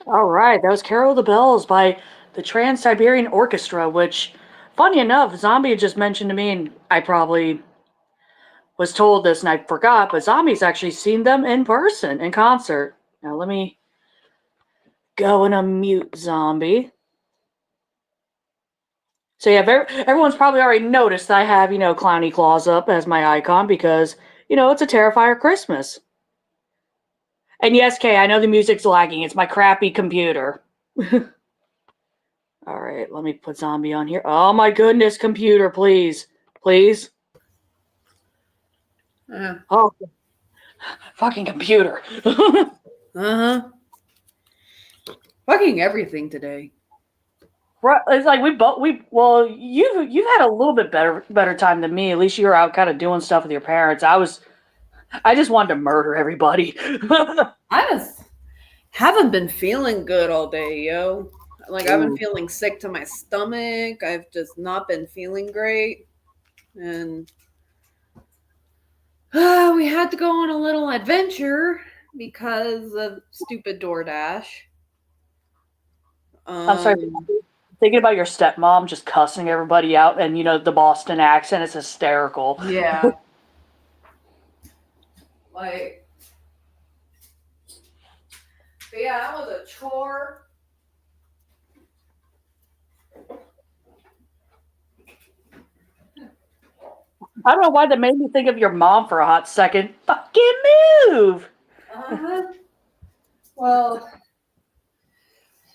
All right, that was Carol of the Bells by the Trans-Siberian Orchestra, which, funny enough, Zombie had just mentioned to me, and I probably was told this and I forgot, but Zombie's actually seen them in person, in concert. Now let me go and unmute Zombie. So yeah, everyone's probably already noticed that I have, Clowny Claus up as my icon because, it's a Terrifier Christmas. And yes, Kay, I know the music's lagging. It's my crappy computer. All right, let me put Zombie on here. Oh my goodness, computer, please. Please. Oh, fucking computer. Fucking everything today. Right, it's like you've had a little bit better time than me. At least you were out kind of doing stuff with your parents. I just wanted to murder everybody. I just haven't been feeling good all day, yo. Like, I've been feeling sick to my stomach. I've just not been feeling great. And we had to go on a little adventure because of stupid DoorDash. I'm sorry. Um, Thinking about your stepmom just cussing everybody out and, the Boston accent is hysterical. yeah. Like, but yeah, that was a chore. I don't know why that made me think of your mom for a hot second. Fucking move! Uh-huh. Well,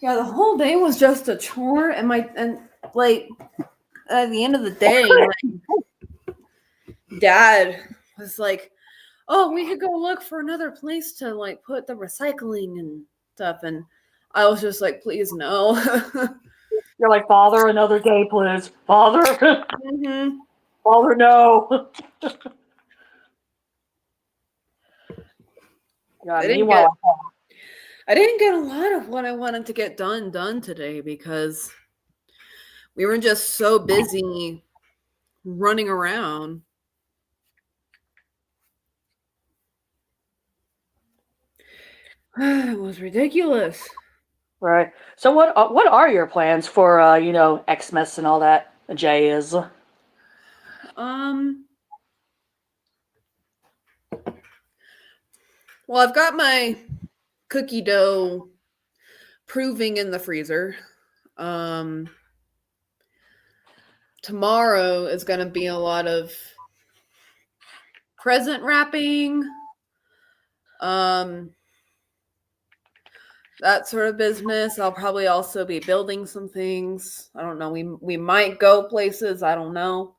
yeah, the whole day was just a chore, and like at the end of the day, my dad was like, "Oh, we could go look for another place to like put the recycling and stuff," and I was just like, "Please no." You're like, Father, another day, please. Father. Mm-hmm. Father, no. Yeah, I didn't meanwhile, get a lot of what I wanted to get done today because we were just so busy running around. It was ridiculous. right. So what are your plans for, Xmas and all that jazz? Um, well, I've got my cookie dough proving in the freezer. Um, Tomorrow is going to be a lot of present wrapping. Um, that sort of business. I'll probably also be building some things. I don't know. We might go places. I don't know.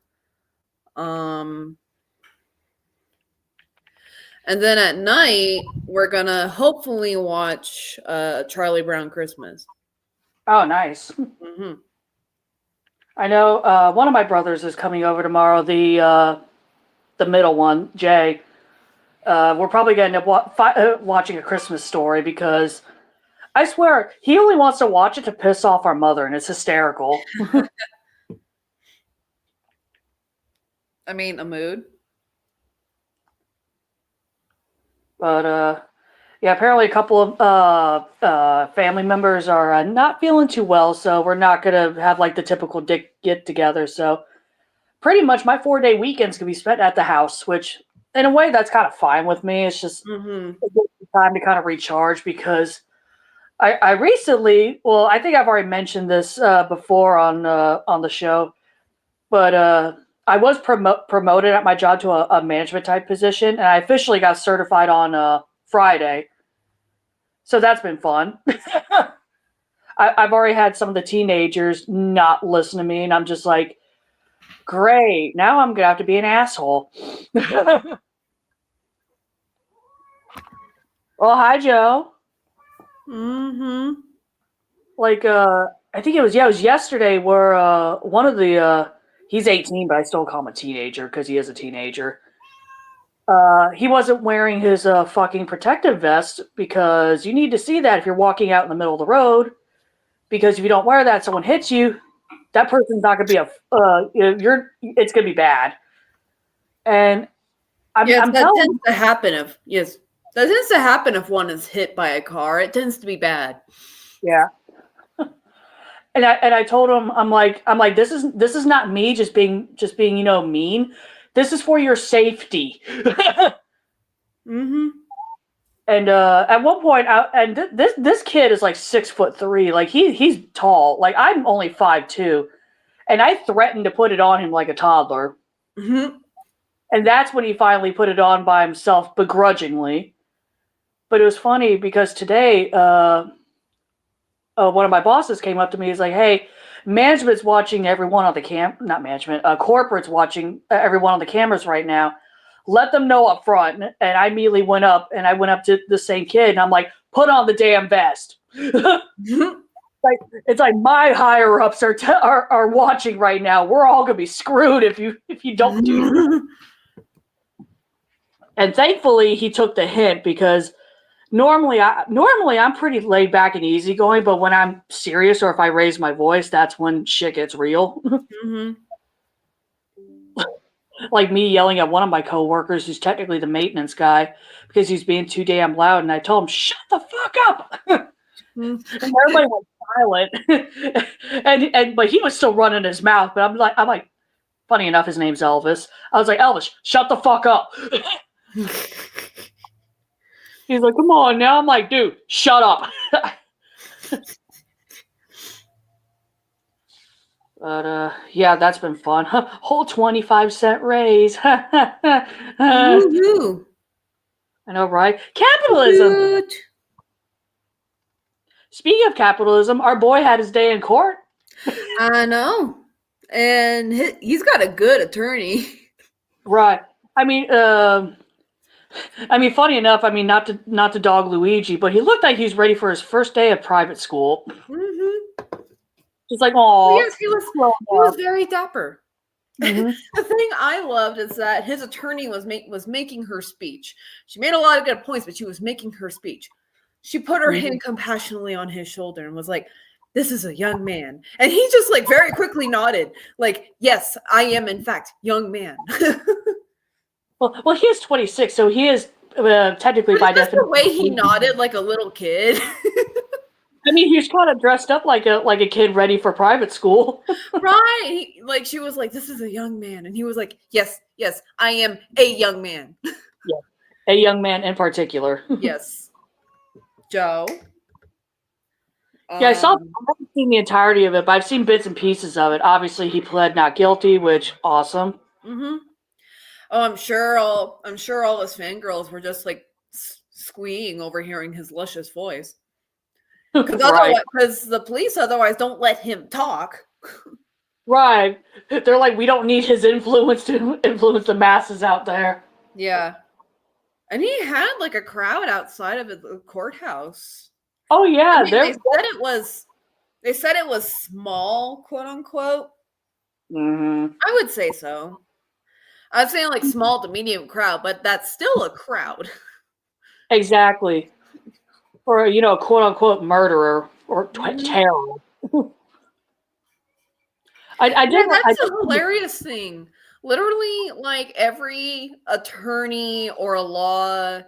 And then at night we're gonna hopefully watch Charlie Brown Christmas. Oh, nice. Mm-hmm. I know one of my brothers is coming over tomorrow. The middle one, Jay. We're probably going to end up watching A Christmas Story because I swear he only wants to watch it to piss off our mother, and it's hysterical. I mean, a mood. But yeah, apparently a couple of family members are not feeling too well, so we're not going to have like the typical get together. So pretty much my 4-day weekends can be spent at the house, which in a way that's kind of fine with me. It's just Mm-hmm. a good time to kind of recharge because I recently, well, I think I've already mentioned this before on the show, but I was promoted at my job to a management type position, and I officially got certified on Friday. So that's been fun. I've already had some of the teenagers not listen to me, and I'm just like, great. Now I'm gonna have to be an asshole. Well, hi, Joe. Mm-hmm. Like, I think it was yesterday where one of the he's 18, but I still call him a teenager because he is a teenager. He wasn't wearing his fucking protective vest because you need to see that if you're walking out in the middle of the road. Because if you don't wear that, someone hits you, that person's not gonna be it's gonna be bad. And Yes, I'm that telling tends to happen that tends to happen if one is hit by a car. It tends to be bad. yeah. And I told him I'm like this is not me just being mean. This is for your safety. Mm-hmm. And at one point, this kid is like 6'3". Like he's tall. Like I'm only 5'2", and I threatened to put it on him like a toddler. Mm-hmm. And that's when he finally put it on by himself, begrudgingly. But it was funny because today, one of my bosses came up to me. He's like, "Hey, management's watching everyone on the not management, corporate's watching everyone on the cameras right now. Let them know up front." And I immediately went up to the same kid, and I'm like, "Put on the damn vest." Like it's like my higher ups are watching right now. We're all gonna be screwed if you don't do that. And thankfully, he took the hint because normally I'm pretty laid back and easygoing, but when I'm serious or if I raise my voice, that's when shit gets real. Mm-hmm. Like me yelling at one of my coworkers who's technically the maintenance guy because he's being too damn loud, and I told him, "Shut the fuck up." Mm. And everybody went silent. But he was still running his mouth. But I'm like, funny enough, his name's Elvis. I was like, Elvis, shut the fuck up. He's like, come on now. I'm like, dude, shut up. But yeah, that's been fun. Whole 25-cent raise. I Woohoo! know, right? Capitalism. Woot. Speaking of capitalism, our boy had his day in court. I know. And he's got a good attorney. Right. I mean, funny enough, not to dog Luigi, but he looked like he's ready for his first day of private school. Mm-hmm. He's like, oh, Yes, he was very dapper. Mm-hmm. The thing I loved is that his attorney was making her speech. She made a lot of good points, but she was making her speech. She put her hand compassionately on his shoulder and was like, "This is a young man," and he just like very quickly nodded, like, "Yes, I am in fact young man." Well, he is 26, so he is technically by definition. The way he nodded like a little kid. I mean, he's kind of dressed up like a kid ready for private school. Right. Like she was like, "This is a young man." And he was like, "Yes, yes, I am a young man." Yeah. A young man in particular. Yes. Joe. Yeah, I haven't seen the entirety of it, but I've seen bits and pieces of it. Obviously, he pled not guilty, which awesome. Mm-hmm. Oh, I'm sure all his fangirls were just like squeeing over hearing his luscious voice. Because the police otherwise don't let him talk. Right. They're like, we don't need his influence to influence the masses out there. Yeah. And he had like a crowd outside of the courthouse. Oh yeah. They said it was small, quote unquote. Mm-hmm. I would say so. I'd say like small to medium crowd, but that's still a crowd. Exactly. Or, quote unquote murderer or terror. That's a hilarious thing. Literally, like every attorney or a law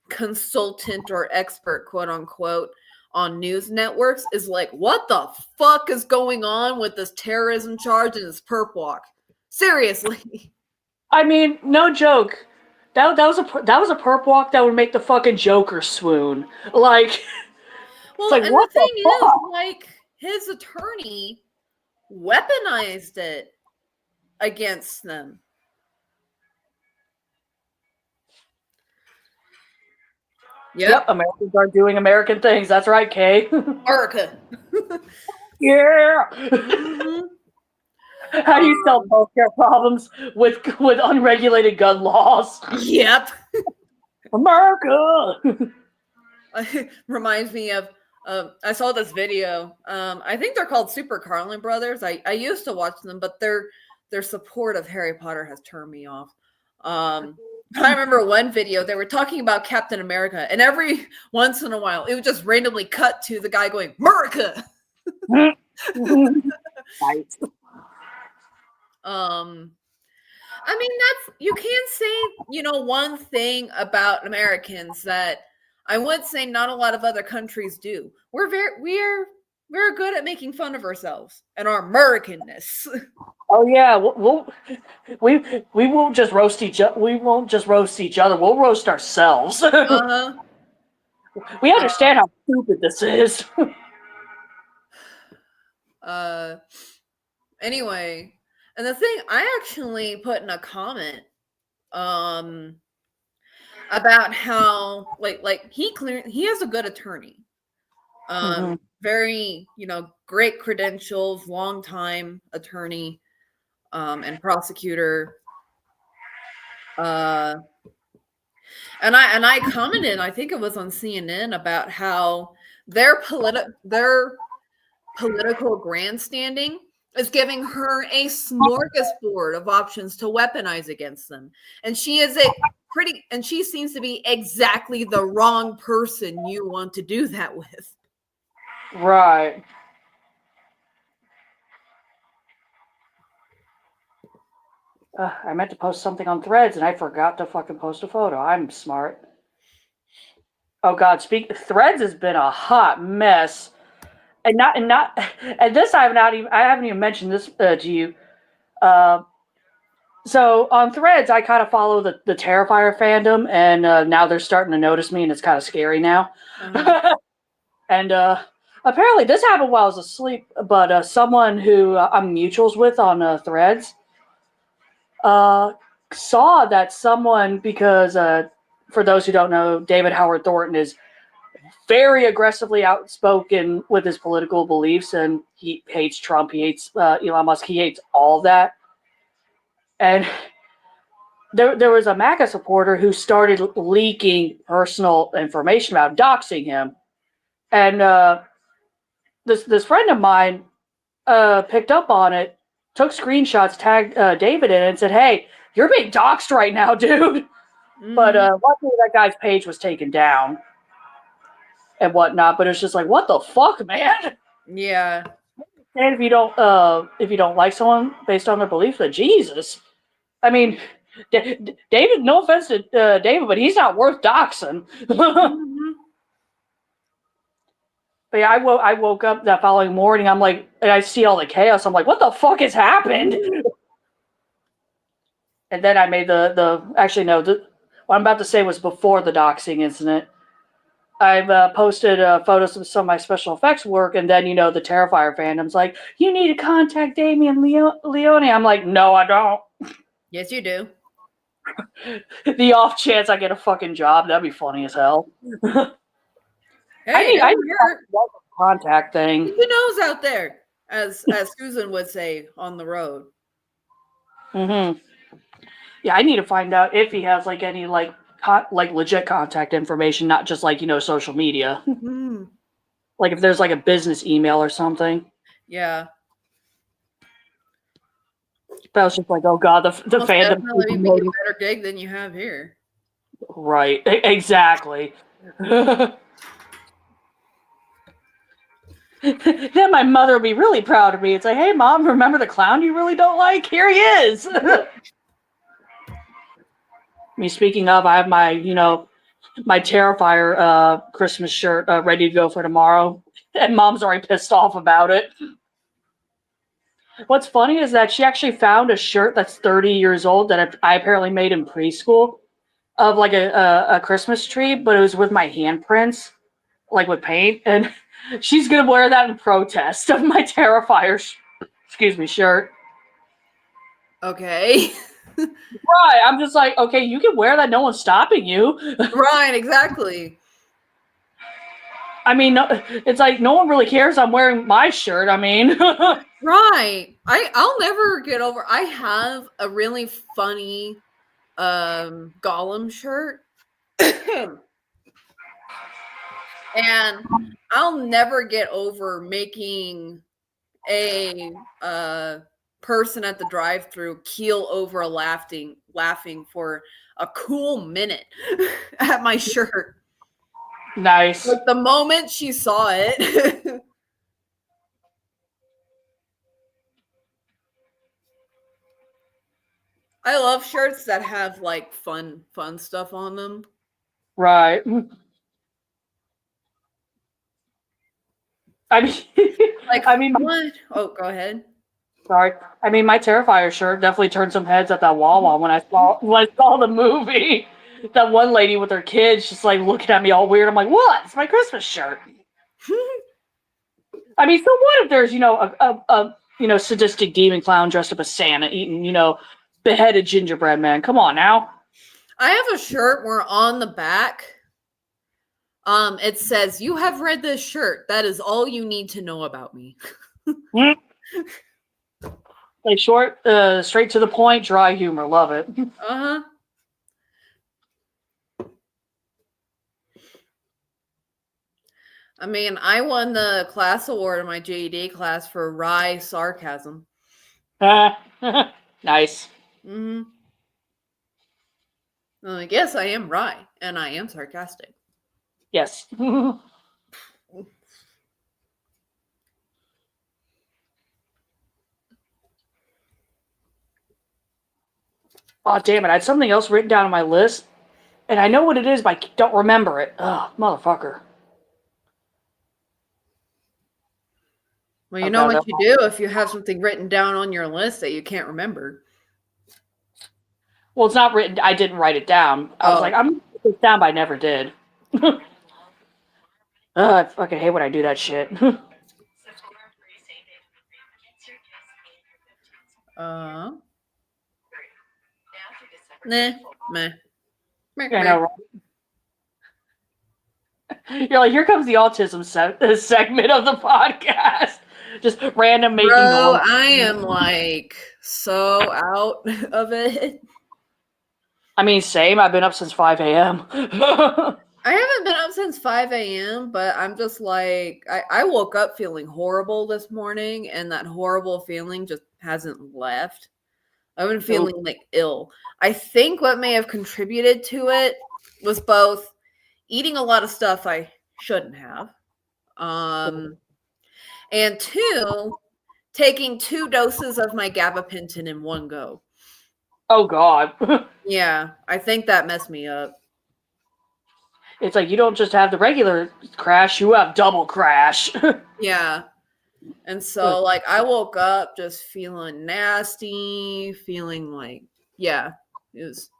consultant or expert, quote unquote, on news networks is like, what the fuck is going on with this terrorism charge and this perp walk? Seriously. I mean, no joke. That was a perp walk that would make the fucking Joker swoon. Like, well, like, and what the thing the fuck? is, like, his attorney weaponized it against them. Yep, Americans are doing American things. That's right, Kay. America. Yeah. Mm-hmm. How do you solve healthcare problems with unregulated gun laws? Yep. America. Reminds me of I saw this video. I think they're called Super Carlin Brothers. I used to watch them, but their support of Harry Potter has turned me off. I remember one video they were talking about Captain America, and every once in a while it would just randomly cut to the guy going America. Right. I mean, you can't say, one thing about Americans that I would say not a lot of other countries do. We're very good at making fun of ourselves and our Americanness. Oh yeah, we won't just roast each other. We won't just roast each other. We'll roast ourselves. Uh-huh. We understand how stupid this is. Anyway, and the thing I actually put in a comment about how like he has a good attorney. Very, great credentials, long time attorney and prosecutor. And I commented, I think it was on CNN, about how their political grandstanding is giving her a smorgasbord of options to weaponize against them. And she is and she seems to be exactly the wrong person you want to do that with. Right. I meant to post something on Threads and I forgot to fucking post a photo. I'm smart. Oh God, Threads has been a hot mess, and this I haven't even mentioned this to you. So on Threads, I kind of follow the Terrifier fandom, and now they're starting to notice me, and it's kind of scary now. Uh-huh. And apparently, this happened while I was asleep. But someone who I'm mutuals with on Threads saw that someone, because for those who don't know, David Howard Thornton is very aggressively outspoken with his political beliefs, and he hates Trump, he hates Elon Musk, he hates all that. And there was a MAGA supporter who started leaking personal information about doxing him. And this friend of mine picked up on it, took screenshots, tagged David in it, and said, "Hey, you're being doxed right now, dude." Mm-hmm. But luckily that guy's page was taken down and whatnot. But it's just like, what the fuck, man? Yeah. And if you don't like someone based on their beliefs, then Jesus. I mean, David. No offense to David, but he's not worth doxing. Mm-hmm. But yeah, I woke up that following morning. I'm like, and I see all the chaos. I'm like, what the fuck has happened? And then I made actually no, what I'm about to say was before the doxing incident. I've posted photos of some of my special effects work, and then the Terrifier fandom's like, you need to contact Damien Leone. I'm like, no, I don't. Yes, you do. The off chance I get a fucking job, that'd be funny as hell. Hey, I need a contact thing. keep your nose out there, as Susan would say on the road. Mm-hmm. Yeah, I need to find out if he has like any like legit contact information, not just like social media. Mm-hmm. Like if there's like a business email or something. Yeah. But I was just like, oh god, the Most fandom. definitely be a better gig than you have here. Right, exactly. Then my mother will be really proud of me. It's like, hey mom, remember the clown you really don't like? Here he is. Me speaking of, I have my my Terrifier Christmas shirt ready to go for tomorrow, and mom's already pissed off about it. What's funny is that she actually found a shirt that's 30 years old that I apparently made in preschool of like a Christmas tree, but it was with my handprints, like with paint, and she's gonna wear that in protest of my Terrifier shirt. Okay. Right, I'm just like, okay, you can wear that, no one's stopping you. Right, exactly. I mean, it's like no one really cares I'm wearing my shirt. I mean, right. I'll never get over. I have a really funny Gollum shirt. And I'll never get over making a person at the drive-through keel over laughing for a cool minute at my shirt. nice. Like the moment she saw it. I love shirts that have like fun stuff on them. Right. I mean, Like, I mean, what? Oh, go ahead. sorry. I mean, my Terrifier shirt definitely turned some heads at that Wawa when I saw the movie. That one lady with her kids just like looking at me all weird. I'm like, what? It's my Christmas shirt. I mean, so what if there's a sadistic demon clown dressed up as Santa eating beheaded gingerbread man? Come on now. I have a shirt where on the back, it says, "You have read this shirt. That is all you need to know about me." Like short, straight to the point, dry humor. Love it. Uh-huh. I mean, I won the class award in my GED class for wry sarcasm. Nice. Mm-hmm. Well, I guess I am wry, and I am sarcastic. Yes. Oh, damn it. I had something else written down on my list, And I know what it is, but I don't remember it. Ugh, motherfucker. Well, you Okay, know what you do if you have something written down on your list that you can't remember. well, it's not written. I didn't write it down. I was like, I'm going to write this down, but I never did. I fucking hate when I do that shit. Nah, meh. I know, right? You're like, here comes the autism segment of the podcast. Just random making Bro, noise. I am like so out of it. I mean, same. I've been up since 5 a.m. I haven't been up since 5 a.m., but I'm just like, I woke up feeling horrible this morning, and that horrible feeling just hasn't left. I've been feeling like ill. I think what may have contributed to it was both eating a lot of stuff I shouldn't have, and two, taking 2 doses of my gabapentin in one go. Oh, God. Yeah, I think that messed me up. It's like you don't just have the regular crash, you have double crash. Yeah. And so, like, I woke up just feeling nasty, feeling like, yeah, it was,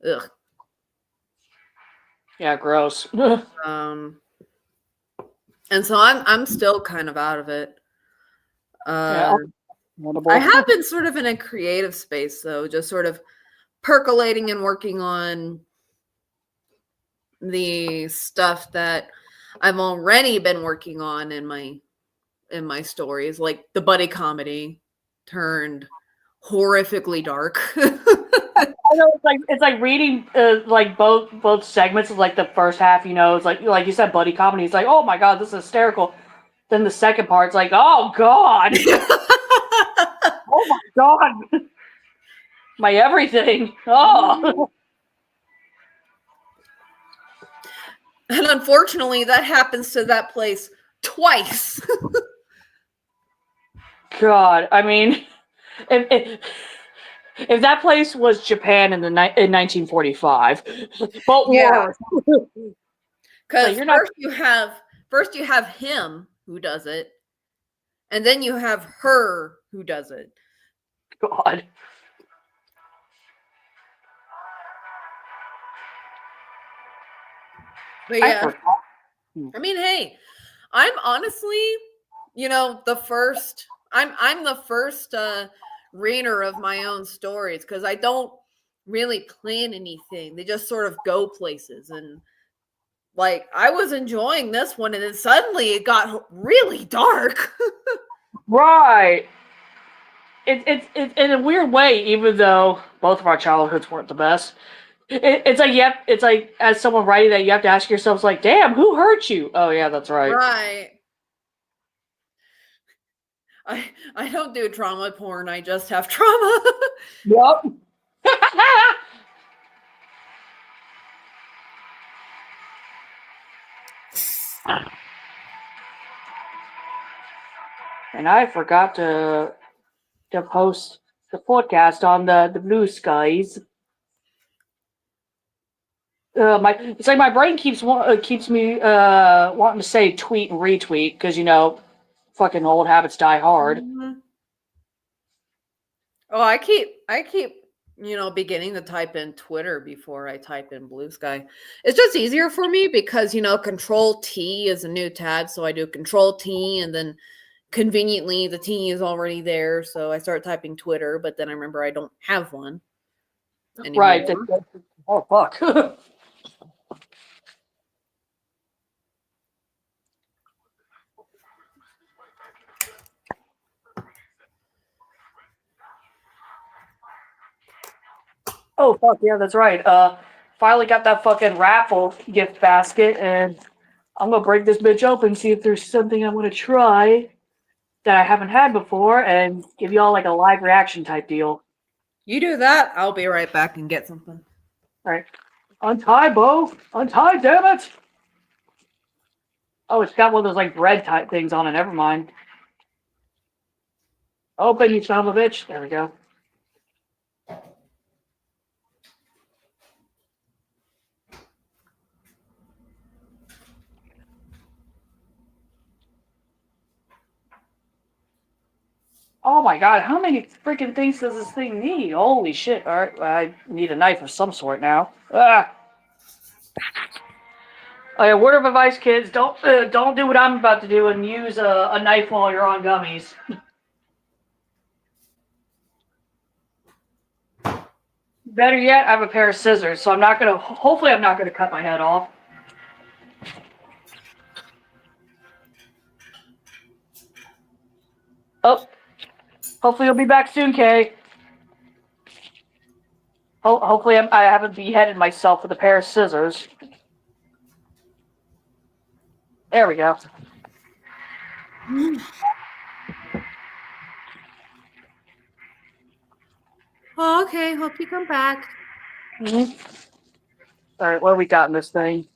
ugh. Yeah, gross. And so I'm still kind of out of it. Yeah, I have been sort of in a creative space, though, just sort of percolating and working on the stuff that I've already been working on in my stories, like the buddy comedy turned horrifically dark. I know it's like reading like both segments of like the first half. You know, it's like you said, buddy comedy. It's like, oh my God, this is hysterical. Then the second part's like, oh God, oh my God, my everything. Oh. And unfortunately, that happens to that place twice. God, I mean, if that place was Japan in 1945, but worse. Because you're not. first you have him who does it, and then you have her who does it. God. But yeah, I mean, hey, I'm honestly, the first. I'm the first reader of my own stories because I don't really plan anything. They just sort of go places, and like I was enjoying this one, and then suddenly it got really dark. Right. It's in a weird way, even though both of our childhoods weren't the best. It's like it's like as someone writing that, you have to ask yourself, like, damn, who hurt you? Oh yeah, that's right. Right. I don't do trauma porn. I just have trauma. Yep. And I forgot to post the podcast on the blue skies. It's like my brain keeps me wanting to say tweet and retweet because fucking old habits die hard. Mm-hmm. Oh, I keep beginning to type in Twitter before I type in Blue Sky. It's just easier for me because Control T is a new tab, so I do Control T, and then conveniently the T is already there, so I start typing Twitter, but then I remember I don't have one anymore. Right. Oh fuck. Oh fuck yeah, that's right. Finally got that fucking raffle gift basket, and I'm gonna break this bitch open, see if there's something I'm gonna try that I haven't had before, and give y'all like a live reaction type deal. You do that, I'll be right back and get something. All right, untie, Bo, untie, damn it! Oh, it's got one of those like bread type things on it. Never mind. Open, you son of a bitch. There we go. Oh my god, how many freaking things does this thing need? Holy shit. Alright, I need a knife of some sort now. Ah! Okay, word of advice, kids, don't do what I'm about to do and use a knife while you're on gummies. Better yet, I have a pair of scissors, so hopefully I'm not gonna cut my head off. Oh, hopefully you'll be back soon, Kay. Hopefully I haven't beheaded myself with a pair of scissors. There we go. Oh, okay. Hope you come back. Mm-hmm. Alright, what do we got in this thing?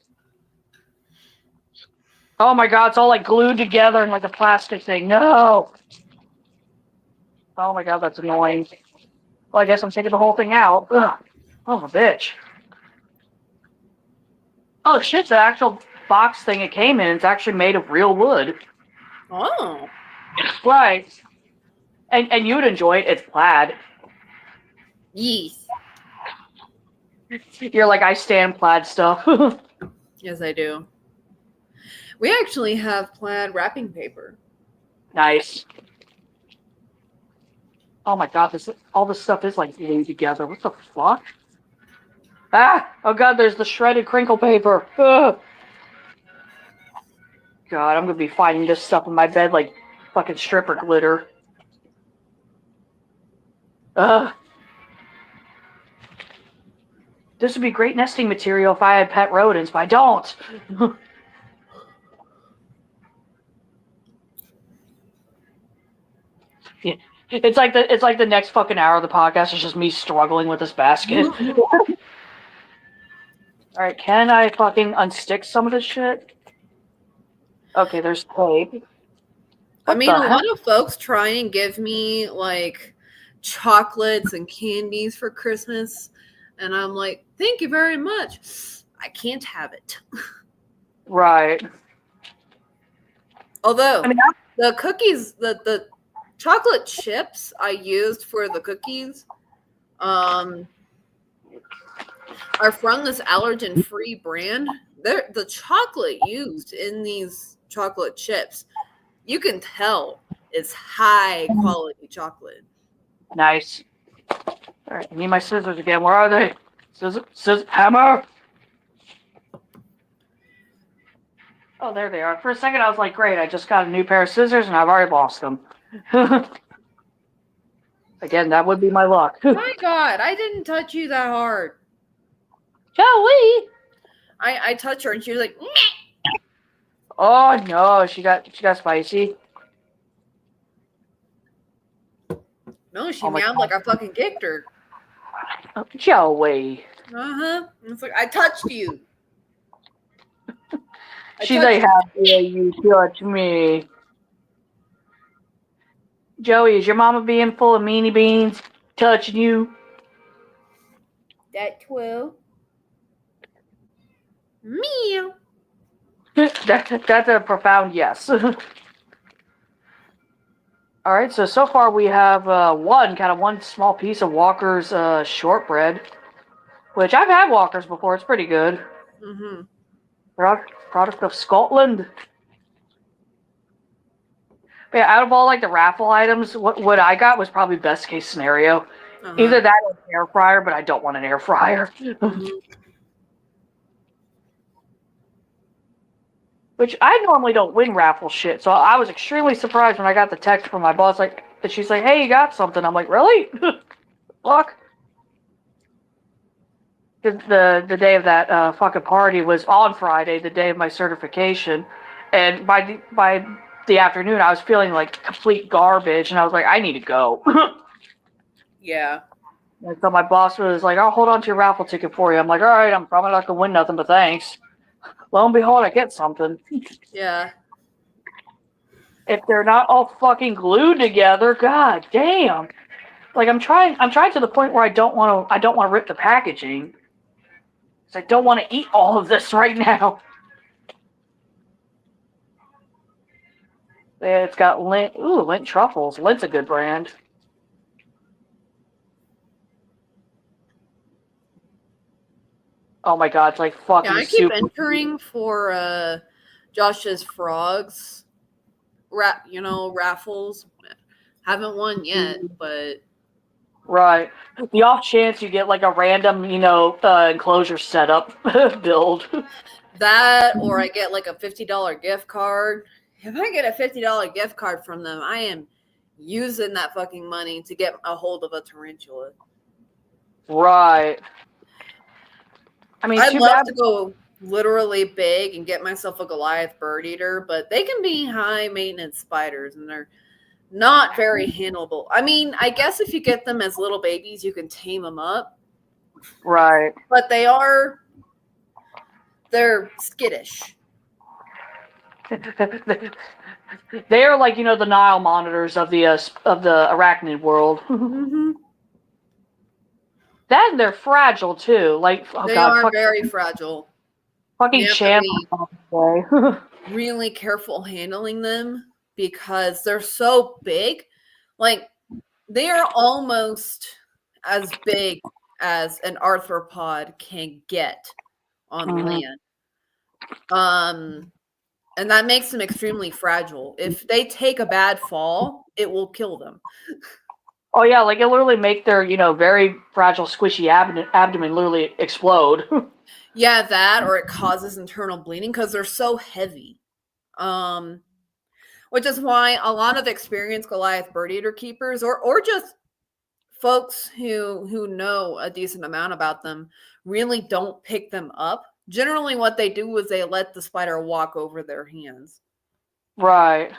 Oh my god, it's all like glued together in like a plastic thing. No! Oh my god, that's annoying. Well, I guess I'm taking the whole thing out. Ugh. Oh, a bitch. Oh shit, the actual box thing it came in, it's actually made of real wood. Oh. Right. And you'd enjoy it. It's plaid. Yes. You're like, I stand plaid stuff. Yes, I do. We actually have plaid wrapping paper. Nice. Oh my god, all this stuff is like glued together. What the fuck? Ah! Oh god, there's the shredded crinkle paper. Ugh. God, I'm gonna be finding this stuff in my bed like fucking stripper glitter. Ugh. This would be great nesting material if I had pet rodents, but I don't. Yeah. It's like the next fucking hour of the podcast is just me struggling with this basket. Alright, can I fucking unstick some of this shit? Okay, there's tape. I mean, a lot of folks try and give me like chocolates and candies for Christmas, and I'm like, thank you very much. I can't have it. Right. Although the cookies, the chocolate chips I used for the cookies, are from this allergen-free brand. The chocolate used in these chocolate chips, you can tell it's high quality chocolate. Nice. Alright, I need my scissors again. Where are they? Scissors, hammer! Oh, there they are. For a second I was like, great, I just got a new pair of scissors and I've already lost them. Again, that would be my luck. My God, I didn't touch you that hard. Joey! I touched her and she was like, meh. Oh no, she got spicy. No, she meowed like I fucking kicked her. Oh, Joey. Uh-huh. It's like, I touched you. She's like, how dare you touch me? Joey, is your mama being full of meanie beans touching you? That 12. Meow. That's a profound yes. Alright, so far we have one small piece of Walker's shortbread, which I've had Walker's before. It's pretty good. Mm-hmm. Product of Scotland. But yeah, out of all like the raffle items, what I got was probably best case scenario. Uh-huh. Either that or an air fryer, but I don't want an air fryer. Mm-hmm. Which I normally don't win raffle shit, so I was extremely surprised when I got the text from my boss, like, and she's like, "Hey, you got something?" I'm like, "Really? Fuck." The day of that fucking party was on Friday, the day of my certification, and by the afternoon, I was feeling like complete garbage, and I was like, "I need to go." Yeah. And so my boss was like, "I'll hold on to your raffle ticket for you." I'm like, "All right, I'm probably not gonna win nothing, but thanks." Lo and behold, I get something. Yeah. If they're not all fucking glued together, god damn. Like I'm trying to the point where I don't want to rip the packaging. Cause I don't want to eat all of this right now. Yeah, it's got Lint. Ooh, Lint truffles. Lint's a good brand. Oh my god, it's like Yeah, fucking I keep super. entering for Josh's frogs, raffles. Haven't won yet, but Right. The off chance you get like a random, enclosure setup build. that or I get like a $50 gift card. If I get a $50 gift card from them, I am using that fucking money to get a hold of a tarantula. Right. I mean, I'd too love bad. to go literally big and get myself a Goliath bird eater, but they can be high maintenance spiders and they're not very handleable. I mean, I guess if you get them as little babies, you can tame them up, Right. but they're skittish. They are like, the Nile monitors of the arachnid world. Mm-hmm. That and they're fragile too. Like, oh They god, are very fragile. fucking You have to be Chandler. really careful handling them because they're so big. Like, they are almost as big as an arthropod can get on land. And that makes them extremely fragile. If they take a bad fall, it will kill them. Oh yeah, like it literally make their, very fragile, squishy abdomen literally explode. Yeah, that or it causes internal bleeding because they're so heavy. Which is why a lot of experienced Goliath bird eater keepers or just folks who know a decent amount about them really don't pick them up. Generally what they do is they let the spider walk over their hands. Right.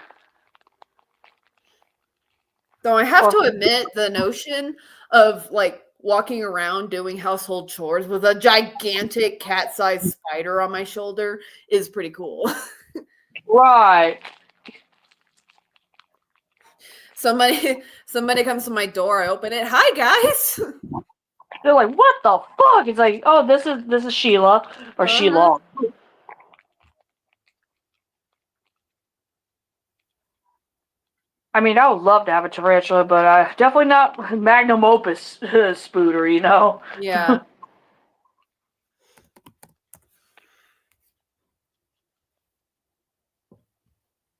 So I have to admit the notion of like walking around doing household chores with a gigantic cat-sized spider on my shoulder is pretty cool. Right. Somebody comes to my door, I open it. Hi guys. They're like, what the fuck? It's like, oh, this is Sheila or Sheila. I mean, I would love to have a tarantula, but definitely not magnum opus spooter, Yeah.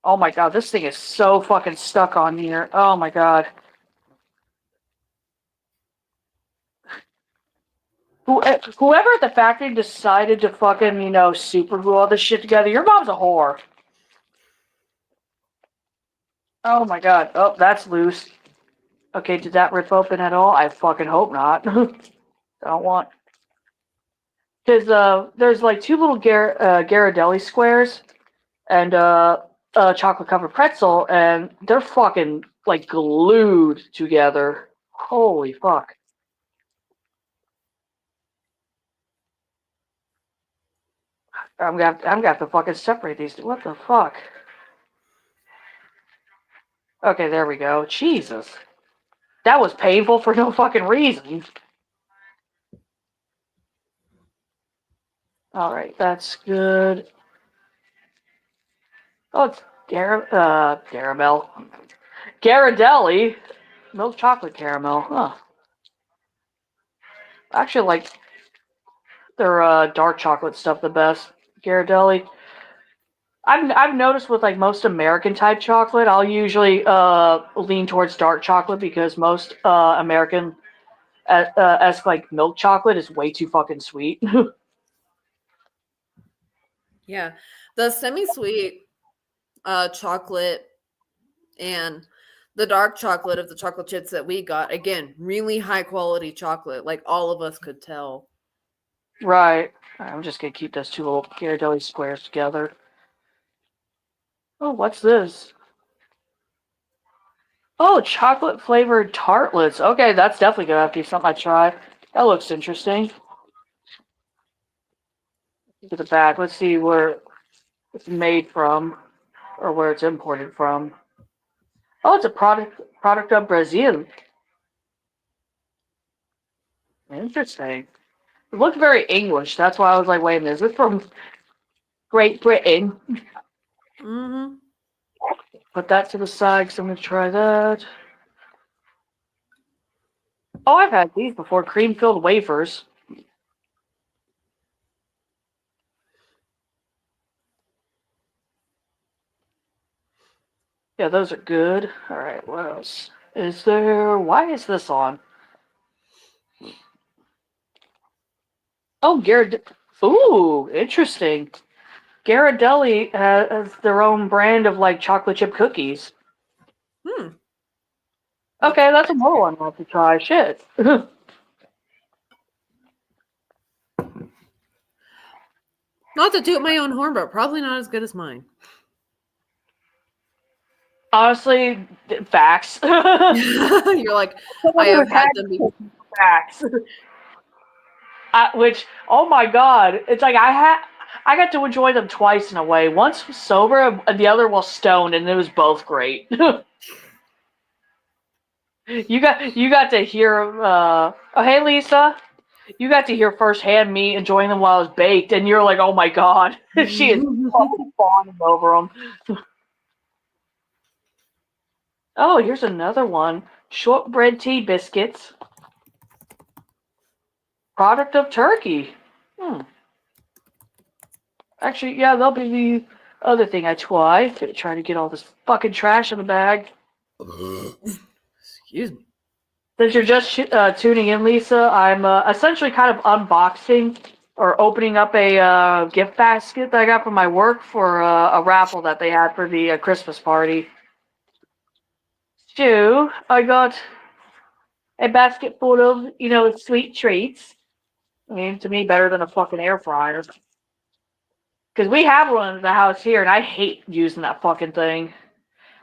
Oh my god, this thing is so fucking stuck on here. Oh my god. Whoever at the factory decided to fucking, super glue all this shit together, your mom's a whore. Oh my god. Oh, that's loose. Okay, did that rip open at all? I fucking hope not. I don't want... Because there's like two little Ghirardelli squares and a chocolate covered pretzel, and they're fucking like glued together. Holy fuck. I'm gonna have to fucking separate these. What the fuck? Okay, there we go. Jesus. That was painful for no fucking reason. Alright, that's good. Oh, it's caramel. Ghirardelli. Milk chocolate caramel. Huh. I actually like their dark chocolate stuff the best. Ghirardelli. I've noticed with like most American type chocolate, I'll usually lean towards dark chocolate because most American esque like milk chocolate is way too fucking sweet. Yeah. The semi-sweet chocolate and the dark chocolate of the chocolate chips that we got, again, really high quality chocolate, like all of us could tell. Right. I'm just gonna keep those two little Ghirardelli squares together. Oh, what's this? Oh, chocolate flavored tartlets. Okay, that's definitely gonna have to be something I try. That looks interesting. Look at the back. Let's see where it's made from, or where it's imported from. Oh, it's a product of Brazil. Interesting. It looked very English. That's why I was like, wait a minute, is it from Great Britain? Mm-hmm. put that to the side because I'm going to try that. Oh, I've had these before. Cream-filled wafers. Yeah, those are good. All right, what else is there? Why is this on? Oh, Ooh, interesting. Ghirardelli has their own brand of like chocolate chip cookies. Hmm. Okay, that's another one I'll have to try. Shit. Not to toot my own horn, but probably not as good as mine. Honestly, facts. You're like, I have had them before. Facts. Which, oh my god, it's like I got to enjoy them twice in a way. Once sober, and the other while stoned, and it was both great. You got to hear. Oh, hey Lisa, you got to hear firsthand me enjoying them while I was baked, and you're like, oh my god, she is fucking fawning over them. Oh, here's another one: shortbread tea biscuits, product of Turkey. Actually, yeah, that'll be the other thing I try. Gonna try to get all this fucking trash in the bag. Excuse me. Since you're just tuning in, Lisa, I'm essentially kind of unboxing or opening up a gift basket that I got from my work for a raffle that they had for the Christmas party. So, I got a basket full of, sweet treats. I mean, to me, better than a fucking air fryer. Because we have one in the house here, and I hate using that fucking thing.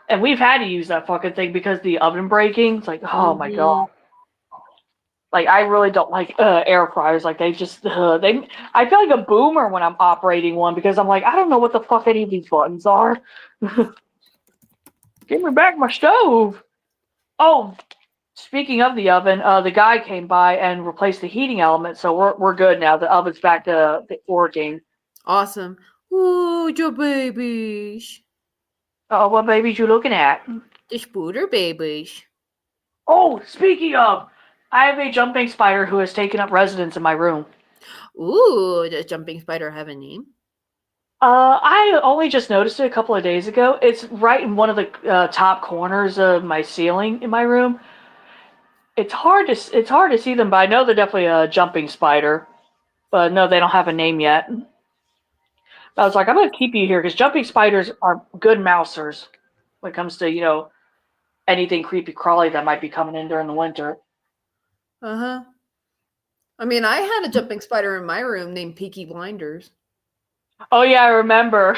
And we've had to use that fucking thing because the oven breaking. It's like, oh my god. Like, I really don't like air fryers. Like, they just, I feel like a boomer when I'm operating one because I'm like, I don't know what the fuck any of these buttons are. Give me back my stove. Oh, speaking of the oven, the guy came by and replaced the heating element, so we're good now. The oven's back to working. Awesome. Ooh, your babies. Oh, what babies you looking at? The spooder babies. Oh, speaking of, I have a jumping spider who has taken up residence in my room. Ooh, does jumping spider have a name? I only just noticed it a couple of days ago. It's right in one of the top corners of my ceiling in my room. It's hard to see them, but I know they're definitely a jumping spider. But no, they don't have a name yet. I was like, I'm gonna keep you here because jumping spiders are good mousers when it comes to anything creepy crawly that might be coming in during the winter. Uh-huh. I mean, I had a jumping spider in my room named Peaky Blinders. Oh yeah, I remember.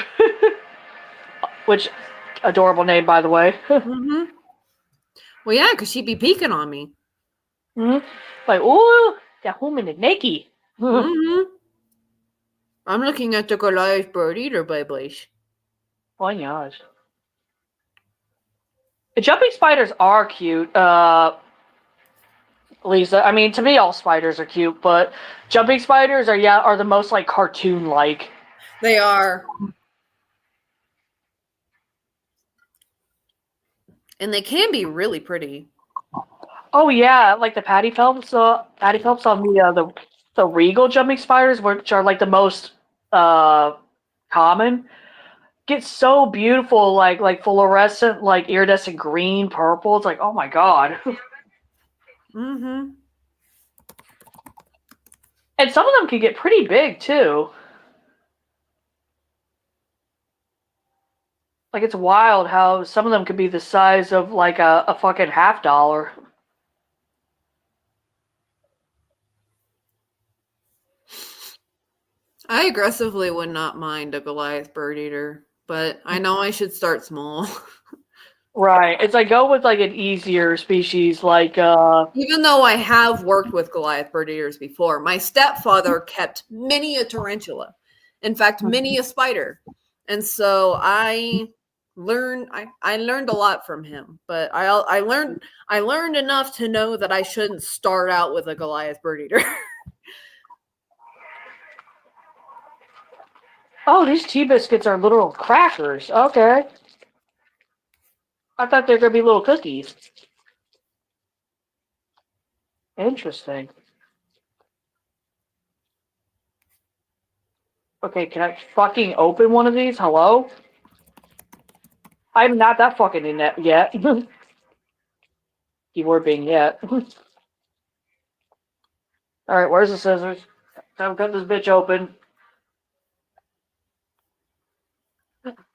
Which adorable name, by the way. Mm-hmm. Well, yeah, because she'd be peeking on me. Mm-hmm. Like, ooh, that woman is naked. Mm-hmm. I'm looking at the Goliath bird eater babies. Oh my gosh. The jumping spiders are cute, Lisa. I mean, to me, all spiders are cute, but jumping spiders are the most like cartoon-like. They are. And they can be really pretty. Oh yeah, like the Patty Phelps on the regal jumping spiders, which are like the most common, get so beautiful, like fluorescent, like iridescent green, purple. It's like, oh my god. Mm-hmm. And some of them can get pretty big too. Like, it's wild how some of them could be the size of like a fucking $50. I aggressively would not mind a Goliath bird eater, but I know I should start small. Right. It's like, go with like an easier species like Even though I have worked with Goliath bird eaters before, my stepfather kept many a tarantula. In fact, many a spider. And so I learned a lot from him, but I learned enough to know that I shouldn't start out with a Goliath bird eater. oh, these tea biscuits are little crackers. Okay. I thought they were gonna be little cookies. Interesting. Okay, can I fucking open one of these? Hello? I'm not that fucking in that yet. Keyword being yet. Alright, where's the scissors? Time to cut this bitch open.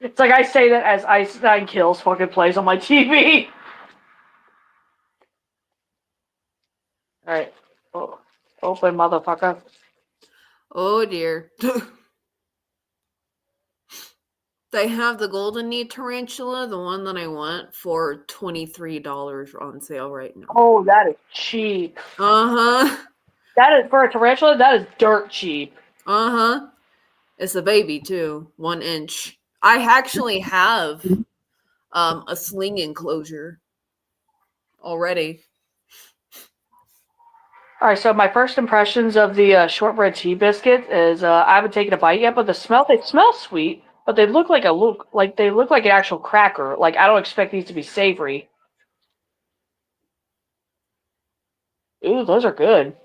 It's like I say that as Ice Nine Kills fucking plays on my TV. Alright. Oh, open, motherfucker. Oh dear. They have the golden knee tarantula, the one that I want, for $23 on sale right now. Oh, that is cheap. Uh-huh. That is, for a tarantula, that is dirt cheap. Uh-huh. It's a baby too, 1 inch. I actually have a sling enclosure already. Alright, so my first impressions of the shortbread tea biscuit is I haven't taken a bite yet, but they smell sweet, but they look like they look like an actual cracker. Like I don't expect these to be savory. Ooh, those are good.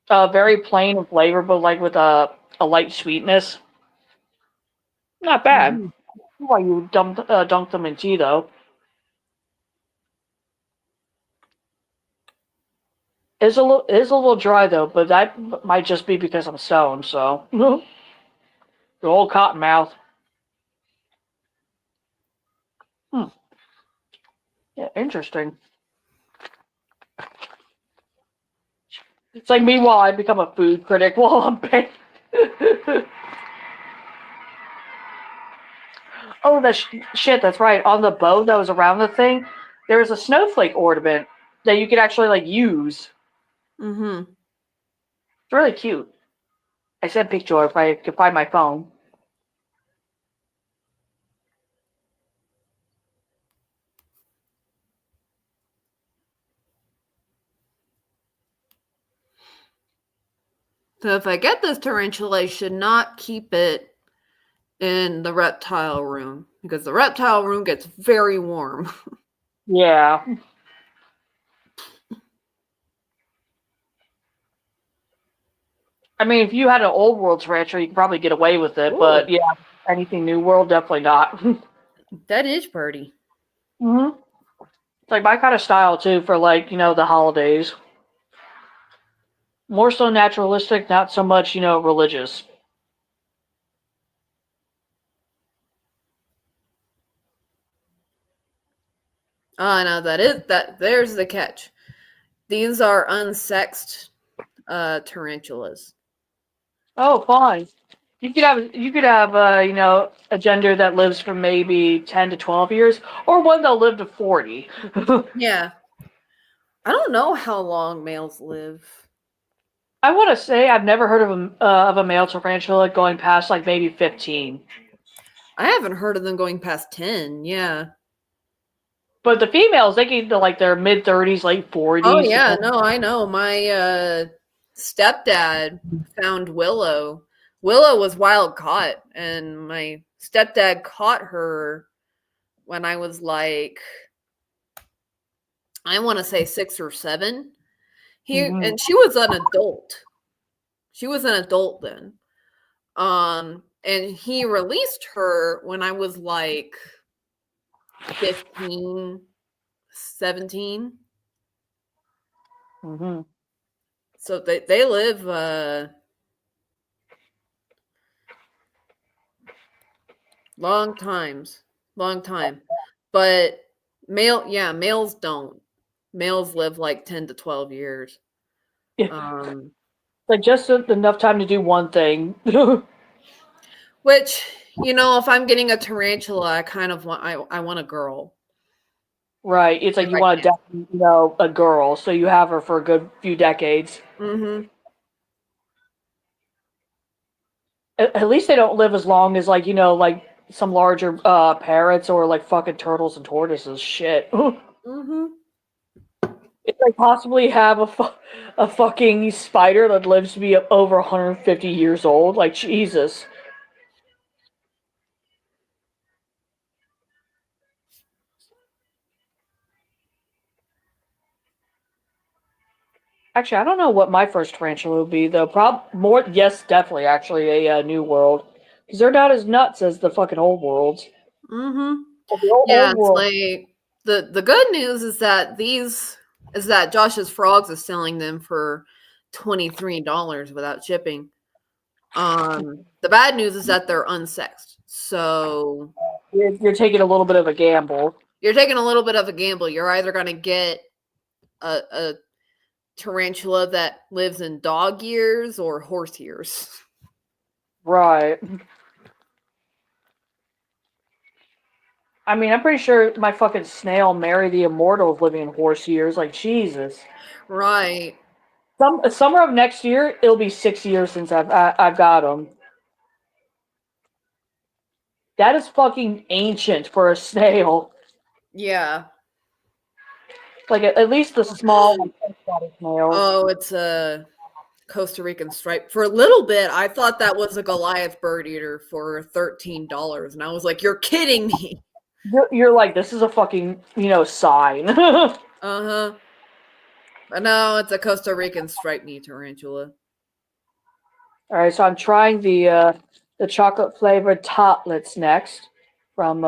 Very plain in flavor, but like with a light sweetness. Not bad. Mm-hmm. Why you dunked them in tea though? It is a little dry though, but that might just be because I'm stoned. So the old cotton mouth. Yeah, interesting. It's like meanwhile I become a food critic while I'm paying. Oh, shit, that's right. On the bow that was around the thing, there was a snowflake ornament that you could actually like use. Mm-hmm. It's really cute. I sent a picture if I could find my phone. So if I get this tarantula, I should not keep it in the reptile room because the reptile room gets very warm. Yeah. I mean, if you had an old world tarantula, you could probably get away with it. Ooh. But yeah, anything new world, definitely not. That is pretty. Mm-hmm. It's like my kind of style too for like, the holidays. More so naturalistic, not so much, religious. Oh no, there's the catch. These are unsexed tarantulas. Oh, fine. You could have a gender that lives for maybe 10 to 12 years, or one that'll live to 40. Yeah. I don't know how long males live. I want to say I've never heard of a male tarantula going past like maybe 15. I haven't heard of them going past 10. Yeah. But the females, they get to like their mid 30s, late 40s. Oh yeah, no, I know. My stepdad found Willow. Willow was wild caught, and my stepdad caught her when I was like, I want to say 6 or 7. And she was an adult. She was an adult then. And he released her when I was like 15, 17. Mm-hmm. So they live long time. But males don't. Males live like 10 to 12 years. Yeah. Like just enough time to do one thing. Which, if I'm getting a tarantula, I kind of want I want a girl. Right. It's like you want a girl, so you have her for a good few decades. Mm-hmm. At least they don't live as long as like some larger parrots or like fucking turtles and tortoises. Shit. Mm-hmm. It's like possibly have a fucking spider that lives to be over 150 years old. Like Jesus. Actually, I don't know what my first tarantula would be, though. Yes, definitely, actually, a New World. Because they're not as nuts as the fucking old worlds. Mm-hmm. The old Yeah, it's world. like the good news is that Josh's Frogs is selling them for $23 without shipping. The bad news is that they're unsexed. So You're taking a little bit of a gamble. you're taking a little bit of a gamble. You're either gonna get a tarantula that lives in dog years or horse years. Right. I mean, I'm pretty sure my fucking snail, Mary the Immortal, is living in horse years. Like, Jesus. Right. Summer of next year, it'll be 6 years since I've got them. That is fucking ancient for a snail. Yeah. Like, at least the small snails. Oh, it's a Costa Rican stripe. For a little bit, I thought that was a Goliath bird eater for $13, and I was like, "You're kidding me!" You're like, this is a fucking, sign. Uh-huh. But no, it's a Costa Rican striped knee tarantula. All right, so I'm trying the chocolate flavored tartlets next from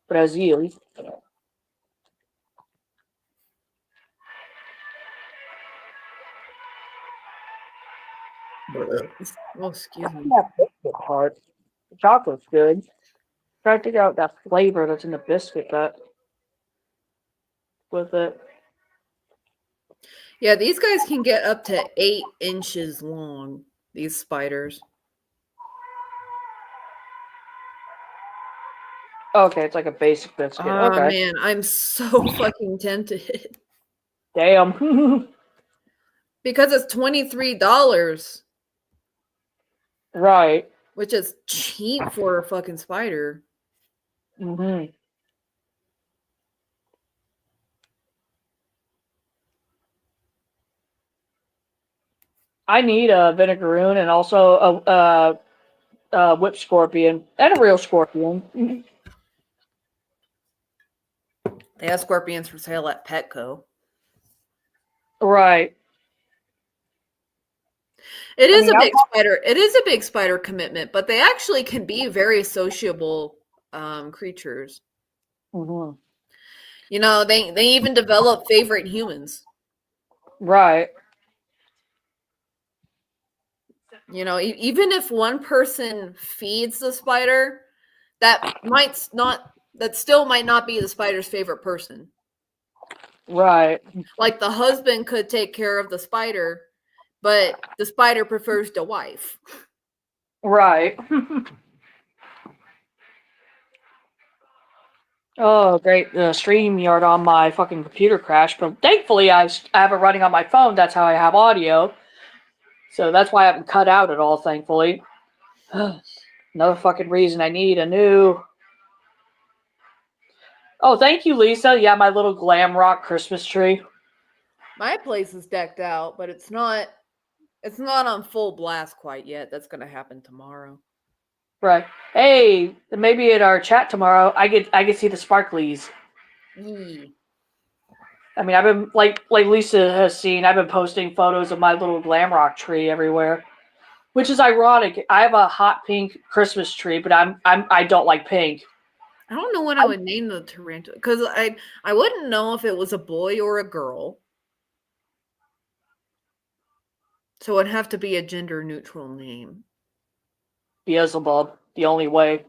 Brazil. Oh, excuse me. That biscuit part. The chocolate's good. Try to figure out that flavor that's in the biscuit that with it. Yeah, these guys can get up to 8 inches long, these spiders. Okay, it's like a basic biscuit. Oh, Okay. man, I'm so fucking tempted. Damn. Because it's $23, Right. which is cheap for a fucking spider. Hmm. I need a vinegaroon and also a whip scorpion and a real scorpion. They have scorpions for sale at Petco. Right. It I is mean, a big spider. It is a big spider commitment, but they actually can be very sociable creatures. mm-hmm. You know, they even develop favorite humans. Right. You know, even if one person feeds the spider, that still might not be the spider's favorite person. Right. Like the husband could take care of the spider, but the spider prefers the wife. Right. Oh, great. The StreamYard on my fucking computer crashed, but thankfully I have it running on my phone. That's how I have audio. So that's why I haven't cut out at all, thankfully. Another fucking reason I need a new... Oh, thank you, Lisa. Yeah, my little glam rock Christmas tree. My place is decked out, but it's not on full blast quite yet. That's going to happen tomorrow. Right. Hey, maybe in our chat tomorrow, I get see the sparklies. Yee. I mean, I've been like Lisa has seen. I've been posting photos of my little glam rock tree everywhere, which is ironic. I have a hot pink Christmas tree, but I don't like pink. I don't know what I would name the tarantula because I wouldn't know if it was a boy or a girl. So it'd have to be a gender neutral name. Beelzebub, the only way.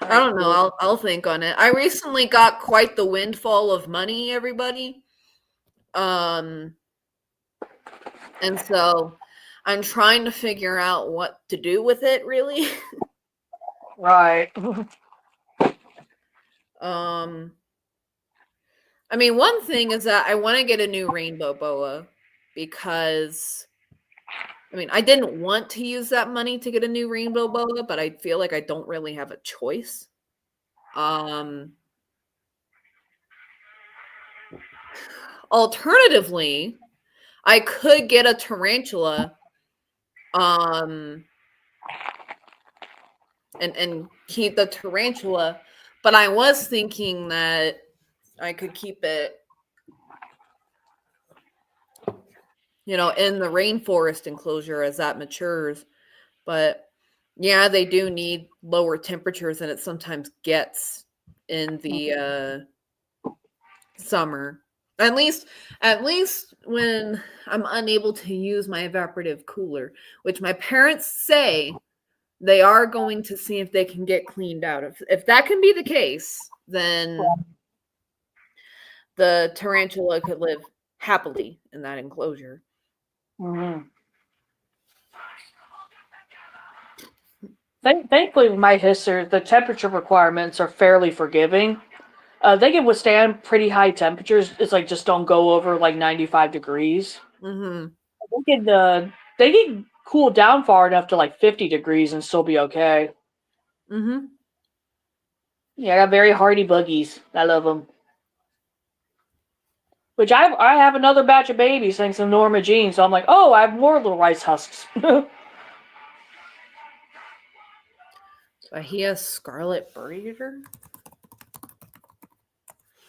I don't know. I'll think on it. I recently got quite the windfall of money, everybody. And so I'm trying to figure out what to do with it, really. Right. I mean, one thing is that I want to get a new rainbow boa because I mean, I didn't want to use that money to get a new rainbow boa, but I feel like I don't really have a choice. Alternatively, I could get a tarantula and keep the tarantula, but I was thinking that I could keep it, in the rainforest enclosure as that matures. But yeah, they do need lower temperatures than it sometimes gets in the summer. At least when I'm unable to use my evaporative cooler, which my parents say they are going to see if they can get cleaned out. If that can be the case, then the tarantula could live happily in that enclosure. Mm-hmm. Thankfully, with my hissers, the temperature requirements are fairly forgiving. They can withstand pretty high temperatures. It's like just don't go over like 95 degrees. Mm-hmm. They can cool down far enough to like 50 degrees and still be okay. Mm-hmm. Yeah, I got very hardy buggies. I love them. Which I have another batch of babies thanks to Norma Jean, so I'm like, oh, I have more little rice husks. He has scarlet breeder.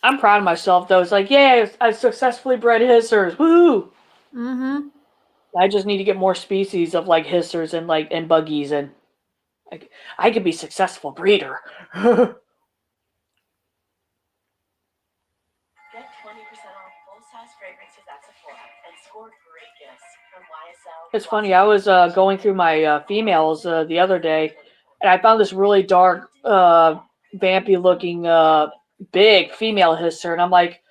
I'm proud of myself though. It's like, yeah, I successfully bred hissers. Woo! Mm-hmm. I just need to get more species of like hissers and buggies, and I could be a successful breeder. Get 20% off full-size fragrances at Sephora and score great gifts from YSL. It's funny. I was going through my females the other day, and I found this really dark, vampy-looking, big female hisser, and I'm like,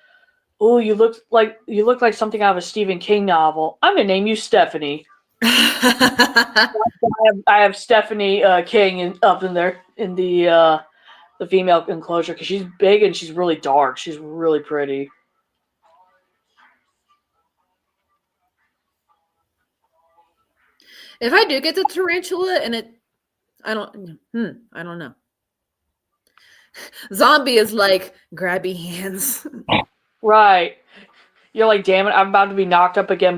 "Oh, you look like something out of a Stephen King novel. I'm gonna name you Stephanie." I have Stephanie King up in there in the female enclosure because she's big and she's really dark. She's really pretty. If I do get the tarantula and I don't know. Zombie is like grabby hands. Right. You're like, damn it, I'm about to be knocked up again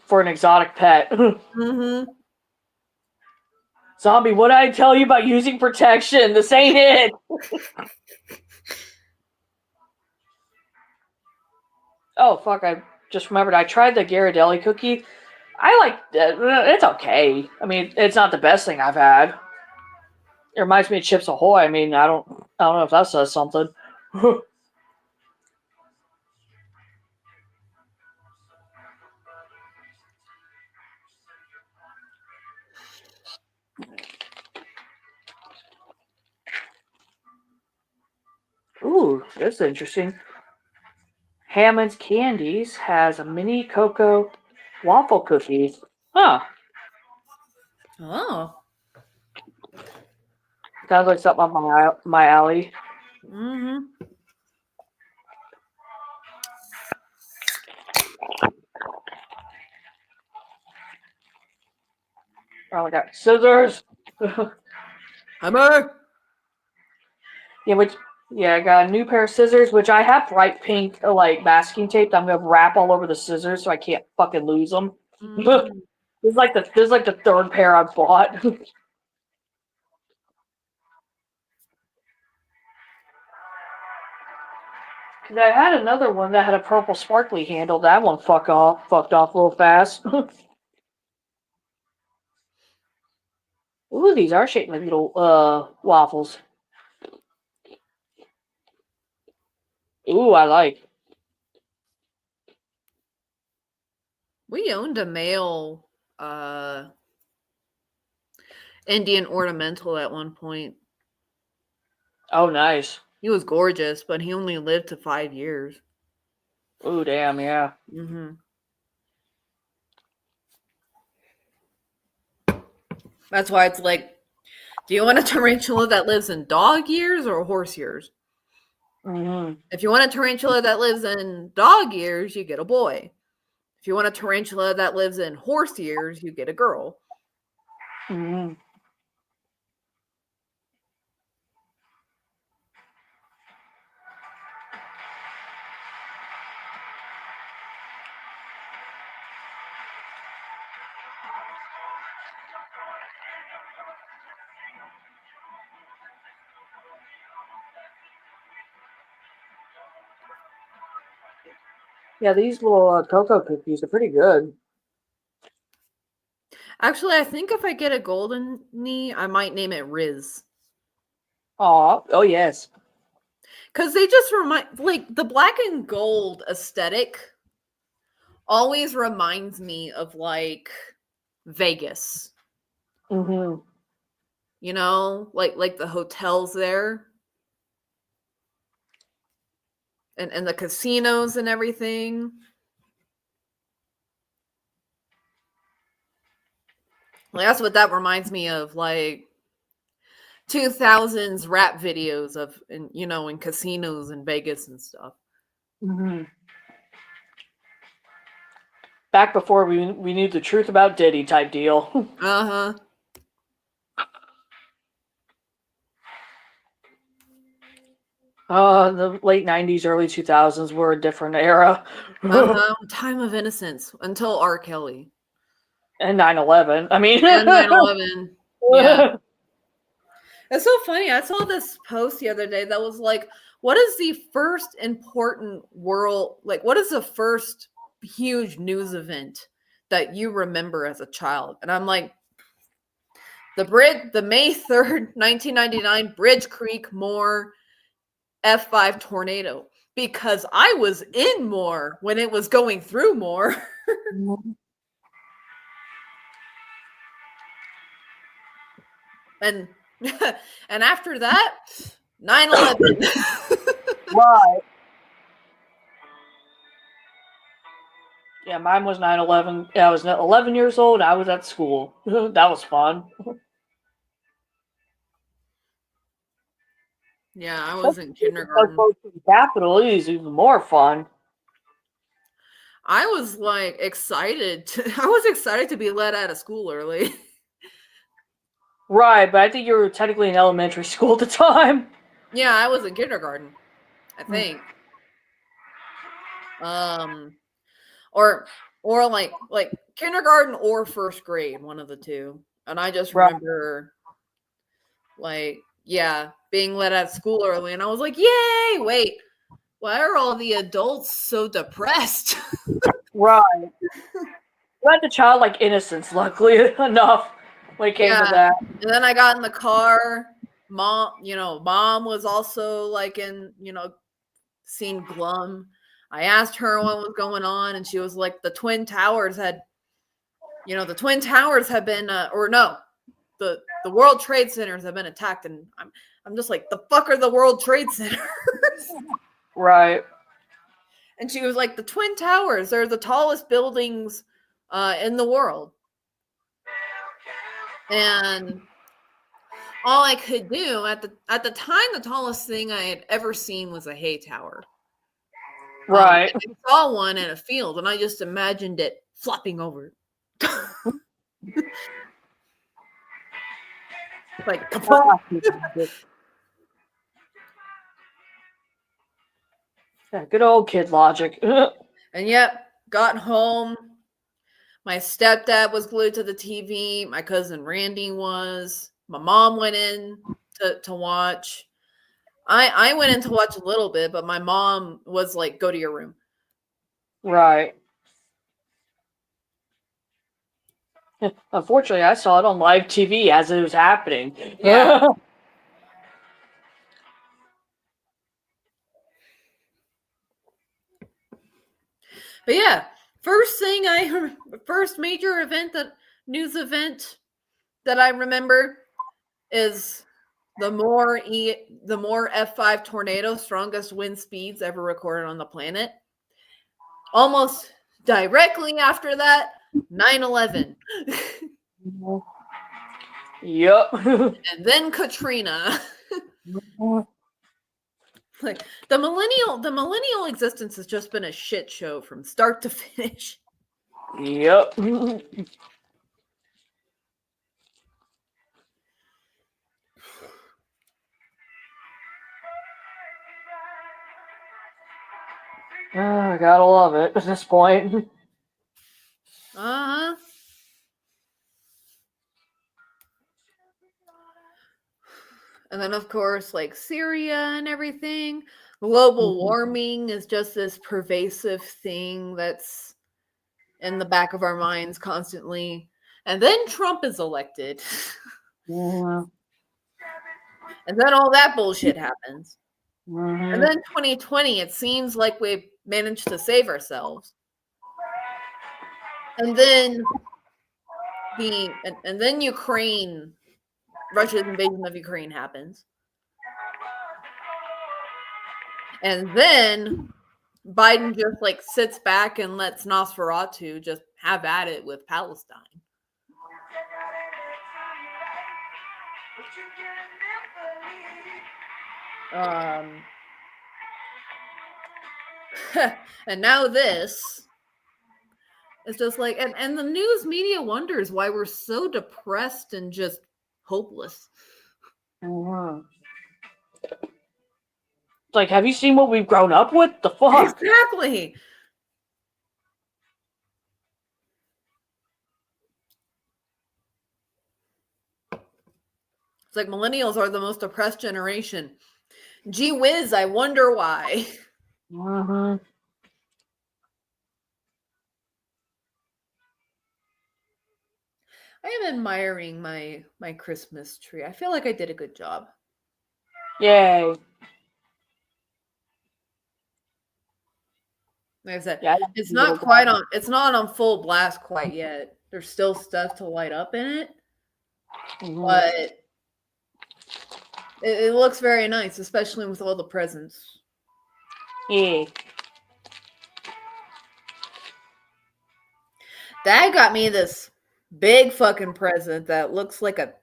for an exotic pet. Mm-hmm. Zombie, what did I tell you about using protection? This ain't it. Oh, fuck, I just remembered. I tried the Ghirardelli cookie. I like it. It's okay. I mean, it's not the best thing I've had. It reminds me of Chips Ahoy. I mean, I don't know if that says something. Ooh, that's interesting. Hammond's Candies has a mini cocoa waffle cookie. Huh. Oh. Sounds like something up my alley. Mm-hmm. Oh, I got scissors. Hammer. I got a new pair of scissors, which I have bright pink like masking tape that I'm gonna wrap all over the scissors so I can't fucking lose them. Mm-hmm. This is like the third pair I've bought. Cause I had another one that had a purple sparkly handle. That one fucked off a little fast. Ooh, these are shaped like little waffles. Ooh, I like. We owned a male Indian ornamental at one point. Oh, nice. He was gorgeous, but he only lived to 5 years. Ooh, damn, yeah. Mm-hmm. That's why it's like, do you want a tarantula that lives in dog years or horse years? Mm-hmm. If you want a tarantula that lives in dog years, you get a boy. If you want a tarantula that lives in horse years, you get a girl. Mm-hmm. Yeah, these little cocoa cookies are pretty good. Actually, I think if I get a golden knee, I might name it Riz. Aw, oh yes. Because they just remind, like, the black and gold aesthetic always reminds me of, like, Vegas. Mm-hmm. You know? Like the hotels there. And the casinos and everything. Like, that's what that reminds me of, like 2000s rap videos of, in casinos in Vegas and stuff. Mm-hmm. Back before we knew the truth about Diddy type deal. Uh-huh. The late 90s, early 2000s were a different era. Uh-huh. Time of innocence until R. Kelly. And 9/11. I mean, And 9/11. Yeah. It's so funny. I saw this post the other day that was like, what is the first important what is the first huge news event that you remember as a child? And I'm like, the May 3rd, 1999 Bridge Creek Moore F5 tornado, because I was in Moore when it was going through Moore. and and after that, 9/11. right. Yeah, mine was 9/11. Yeah, I was 11 years old. I was at school. That was fun. Yeah, I was in So kindergarten. close to the Capitol is even more fun. I was like excited. I was excited to be let out of school early. Right, but I think you were technically in elementary school at the time. Yeah, I was in kindergarten, I think. Or like kindergarten or first grade, one of the two. And I just Right. remember being let out of school early, and I was like, yay, wait, why are all the adults so depressed? Right. You had the childlike innocence, luckily enough, when it came to that. And then I got in the car. Mom was also like seemed glum. I asked her what was going on, and she was like, the Twin Towers had been, the World Trade Centers have been attacked, and I'm just like, the fuck are the World Trade Centers? Right. And she was like, the Twin Towers, they're the tallest buildings in the world. And all I could do at the time, the tallest thing I had ever seen was a hay tower. Right. I saw one in a field, and I just imagined it flopping over. Like, yeah, good old kid logic. and yep, got home. My stepdad was glued to the TV. My cousin Randy was. My mom went in to watch. I went in to watch a little bit, but my mom was like, go to your room. Right. Unfortunately, I saw it on live TV as it was happening. Yeah. But yeah, first major news event that I remember is the Moore F5 tornado, strongest wind speeds ever recorded on the planet. Almost directly after that, 9/11. Yep. And then Katrina. Like, the millennial existence has just been a shit show from start to finish. Yep. I gotta love it at this point. Uh-huh. And then, of course, like Syria and everything. Global warming is just this pervasive thing that's in the back of our minds constantly. And then Trump is elected. Mhm. And then all that bullshit happens. Mhm. And then 2020, it seems like we managed to save ourselves. And then and then Ukraine, Russia's invasion of Ukraine happens. And then Biden just like sits back and lets Nosferatu just have at it with Palestine. And now this is just like, and the news media wonders why we're so depressed and just hopeless. Mhm. It's like, have you seen what we've grown up with? The fuck? Exactly. It's like millennials are the most depressed generation. Gee whiz, I wonder why. Mhm. I am admiring my Christmas tree. I feel like I did a good job. Yay. Like I said, Yeah. it's not on full blast quite yet. There's still stuff to light up in it, Mhm. but it looks very nice, especially with all the presents. Yeah. Dad got me this big fucking present that looks like a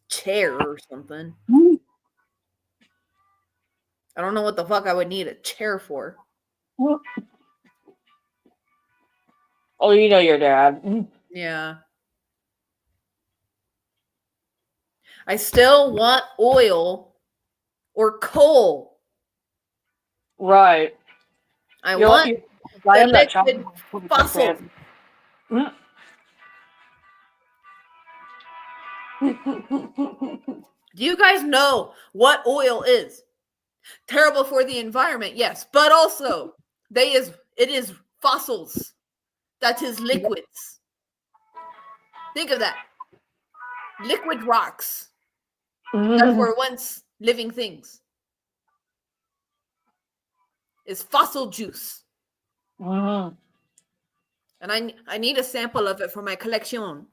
chair or something. I don't know what the fuck I would need a chair for. Oh, you know your dad. Yeah. I still want oil or coal. Right. I You want buy the him that liquid chocolate fossil. Do you guys know what oil is? Terrible for the environment, yes, but also it is fossils. That is liquids. Think of that. Liquid rocks that were once living things. Is fossil juice. Mhm. And I need a sample of it for my collection.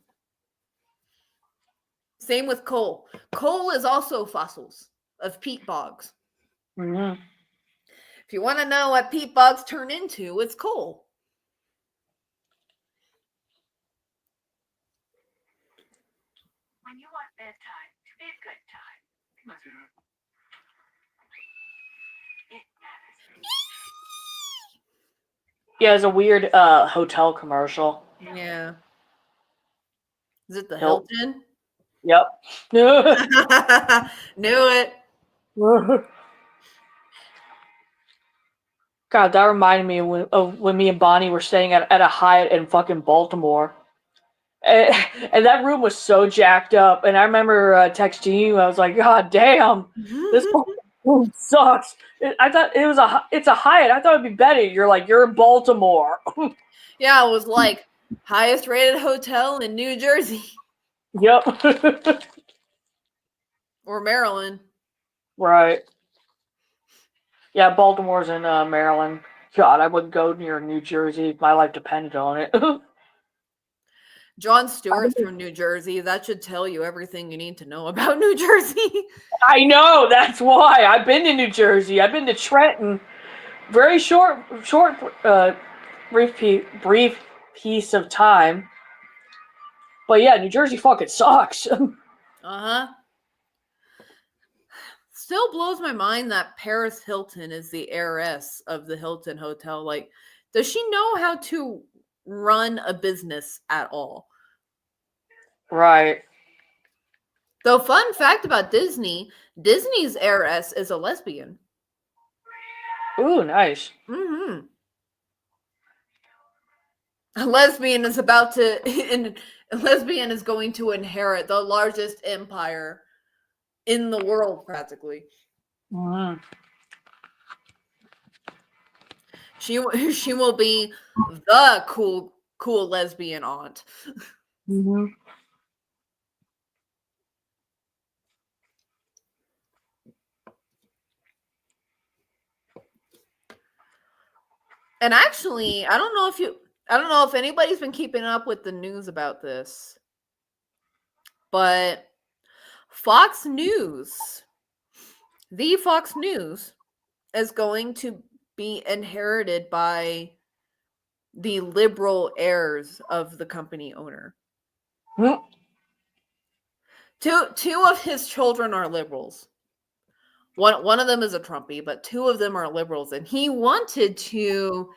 Same with coal. Coal is also fossils of peat bogs. Mhm. If you want to know what peat bogs turn into, it's coal. When you want bedtime to be a good time, Yeah, it's a weird hotel commercial. Yeah. Is it the Hilton. Hilton? Yep. Knew it. God, that reminded me of when me and Bonnie were staying at a Hyatt in fucking Baltimore. And that room was so jacked up. And I remember texting you. I was like, God damn, this room sucks. I thought it's a Hyatt. I thought it'd be better. You're like, you're in Baltimore. Yeah, it was like highest rated hotel in New Jersey Yep. or Maryland. Right. Yeah, Baltimore's in Maryland. God, I wouldn't go near New Jersey if my life depended on it. Jon Stewart's from New Jersey. That should tell you everything you need to know about New Jersey. I know, that's why. I've been to New Jersey. I've been to Trenton. Very brief piece of time. But yeah, New Jersey fucking sucks. Uh-huh. Still blows my mind that Paris Hilton is the heiress of the Hilton Hotel. Like, does she know how to run a business at all? Right. Though, fun fact about Disney's heiress is a lesbian. Ooh, nice. Mm-hmm. A lesbian is about to, a lesbian is going to inherit the largest empire in the world, practically. Mm-hmm. She will be the cool lesbian aunt. Mm-hmm. And actually, I don't know if anybody's been keeping up with the news about this, but Fox News, the Fox News, is going to be inherited by the liberal heirs of the company owner. Mm-hmm. Two of his children are liberals. One of them is a Trumpy, but two of them are liberals, and he wanted to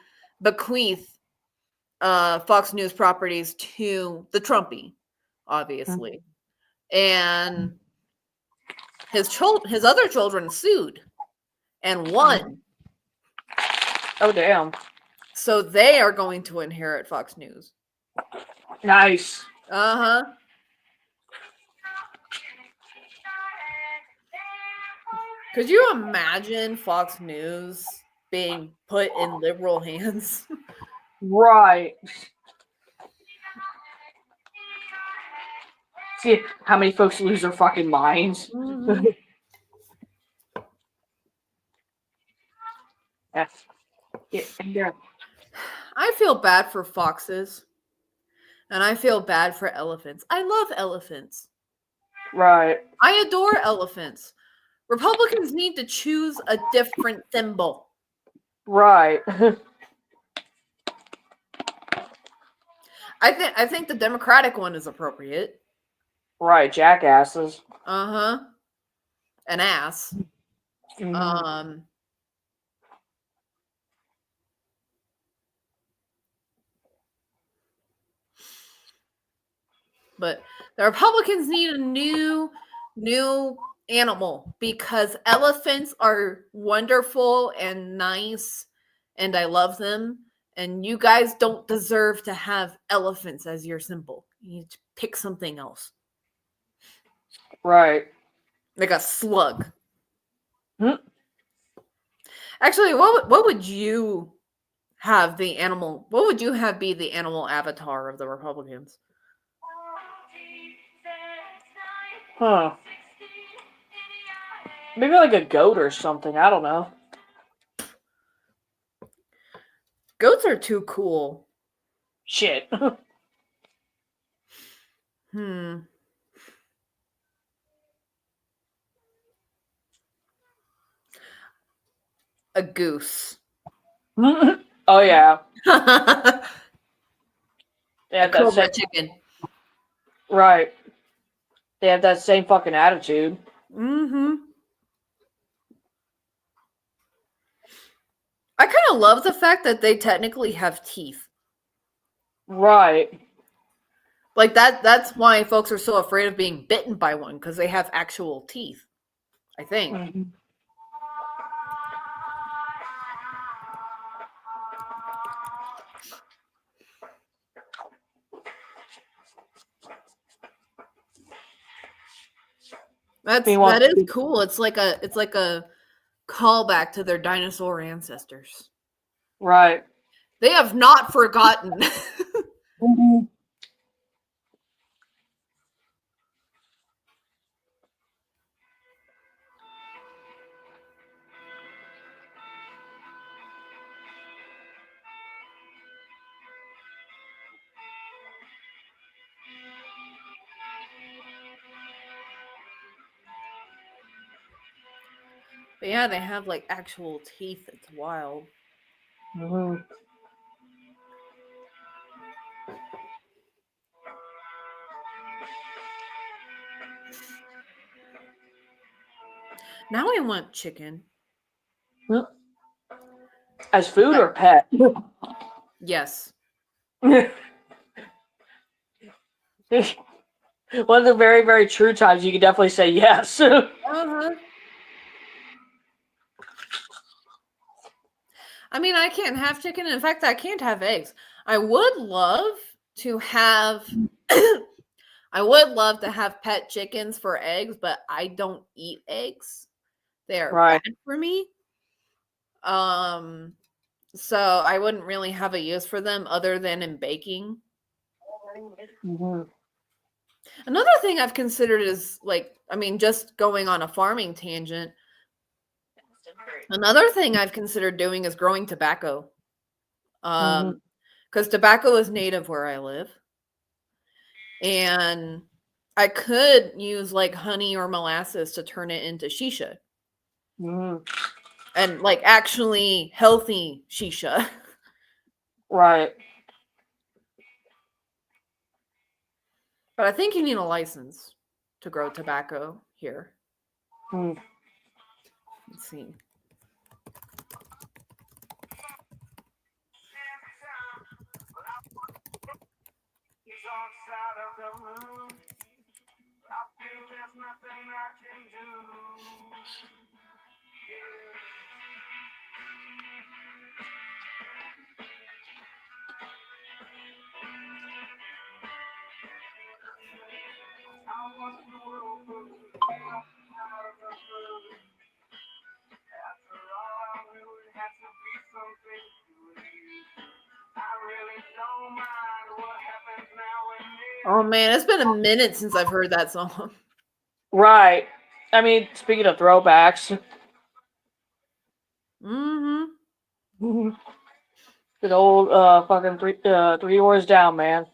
bequeath Fox News properties to the Trumpy, obviously, and his other children sued and won. Oh, damn. So they are going to inherit Fox News. Nice. Uh-huh. Could you imagine Fox News being put in liberal hands? Right. See how many folks lose their fucking minds. Mm-hmm. Yeah. I feel bad for foxes. And I feel bad for elephants. I love elephants. Right. I adore elephants. Republicans need to choose a different symbol. Right. I think the Democratic one is appropriate. Right, jackasses. Uh-huh. An ass. Mm-hmm. But the Republicans need a new animal because elephants are wonderful and nice and I love them. And you guys don't deserve to have elephants as your symbol. You need to pick something else. Right. Like a slug. Hmm. Actually, what would you have the animal? What would you have be the animal avatar of the Republicans? Huh. Maybe like a goat or something. I don't know. Goats are too cool. Shit. A goose. Oh yeah. They A have that cobra same, chicken. right. They have that same fucking attitude. Mm-hmm. I kind of love the fact that they technically have teeth. Right. Like that's why folks are so afraid of being bitten by one, because they have actual teeth, I think. Mm-hmm. That is cool. It's like a callback to their dinosaur ancestors. Right. They have not forgotten. Mm-hmm. But yeah, they have like actual teeth. It's wild. Mm-hmm. Now I want chicken. As food or pet? Yes. One of the very, very true times you can definitely say yes. Uh-huh. I mean, I can't have chicken. In fact, I can't have eggs. I would love to have I would love to have pet chickens for eggs, but I don't eat eggs. They are Right. bad for me. So I wouldn't really have a use for them other than in baking. Mhm. Another thing I've considered is just going on a farming tangent. Another thing I've considered doing is growing tobacco. Because tobacco is native where I live. And I could use like honey or molasses to turn it into shisha. And like actually healthy shisha. Right. But I think you need a license to grow tobacco here. Mm. Let's see. Oh man, it's been a minute since I've heard that song. Right. I mean, speaking of throwbacks. Mm-hmm. Good old fucking three doors down, man.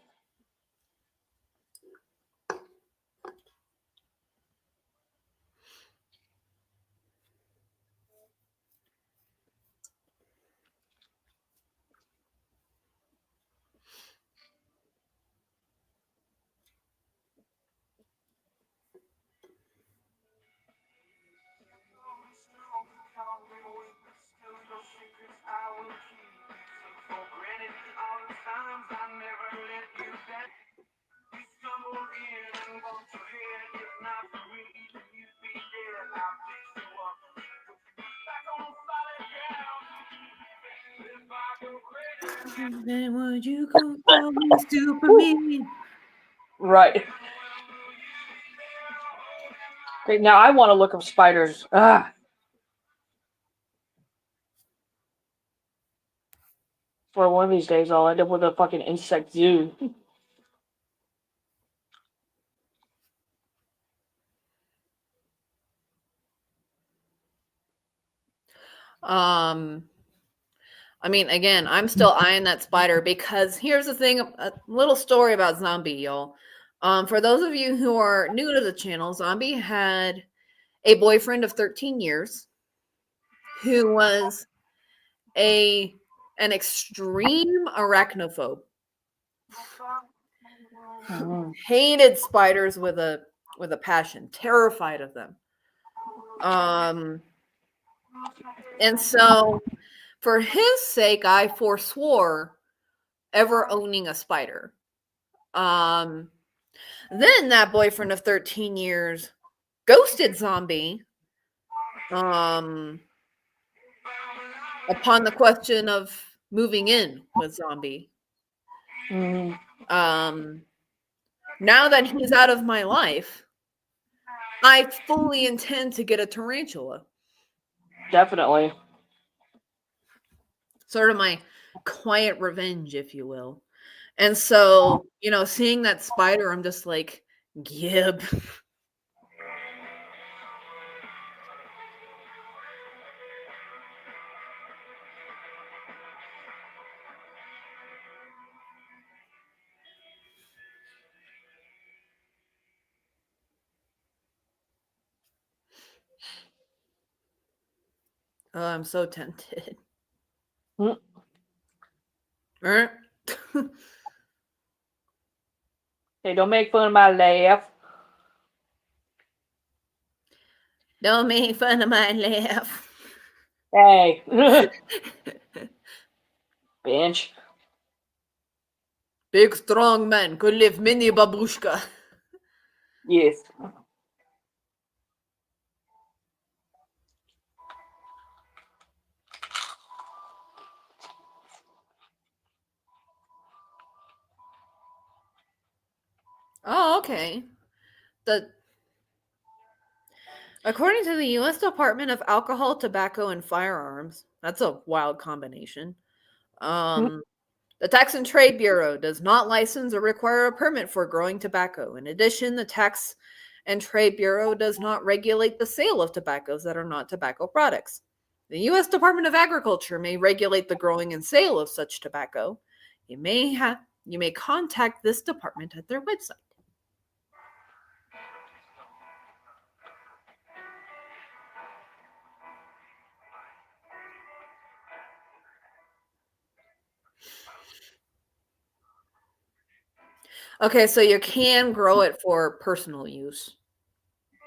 Then would you go call me Superman? Right. Okay, now I want to look up spiders. For one of these days, I'll end up with a fucking insect zoo. I mean, again, I'm still eyeing that spider because here's the thing, a little story about Zombie, y'all. For those of you who are new to the channel, Zombie had a boyfriend of 13 years who was an extreme arachnophobe. Hated spiders with a passion, terrified of them. And so for his sake, I forswore ever owning a spider. Then that boyfriend of 13 years ghosted Zombie upon the question of moving in with Zombie. Now that he's out of my life, I fully intend to get a tarantula. Definitely. Sort of my quiet revenge, if you will. And so, seeing that spider, I'm just like, Gib. Oh, I'm so tempted. Hey, don't make fun of my laugh. Don't make fun of my laugh. Hey. Bench. Big strong man could live mini babushka. Yes. Oh, okay. According to the U.S. Department of Alcohol, Tobacco, and Firearms, that's a wild combination. The Tax and Trade Bureau does not license or require a permit for growing tobacco. In addition, the Tax and Trade Bureau does not regulate the sale of tobaccos that are not tobacco products. The U.S. Department of Agriculture may regulate the growing and sale of such tobacco. You may contact this department at their website. Okay, so you can grow it for personal use.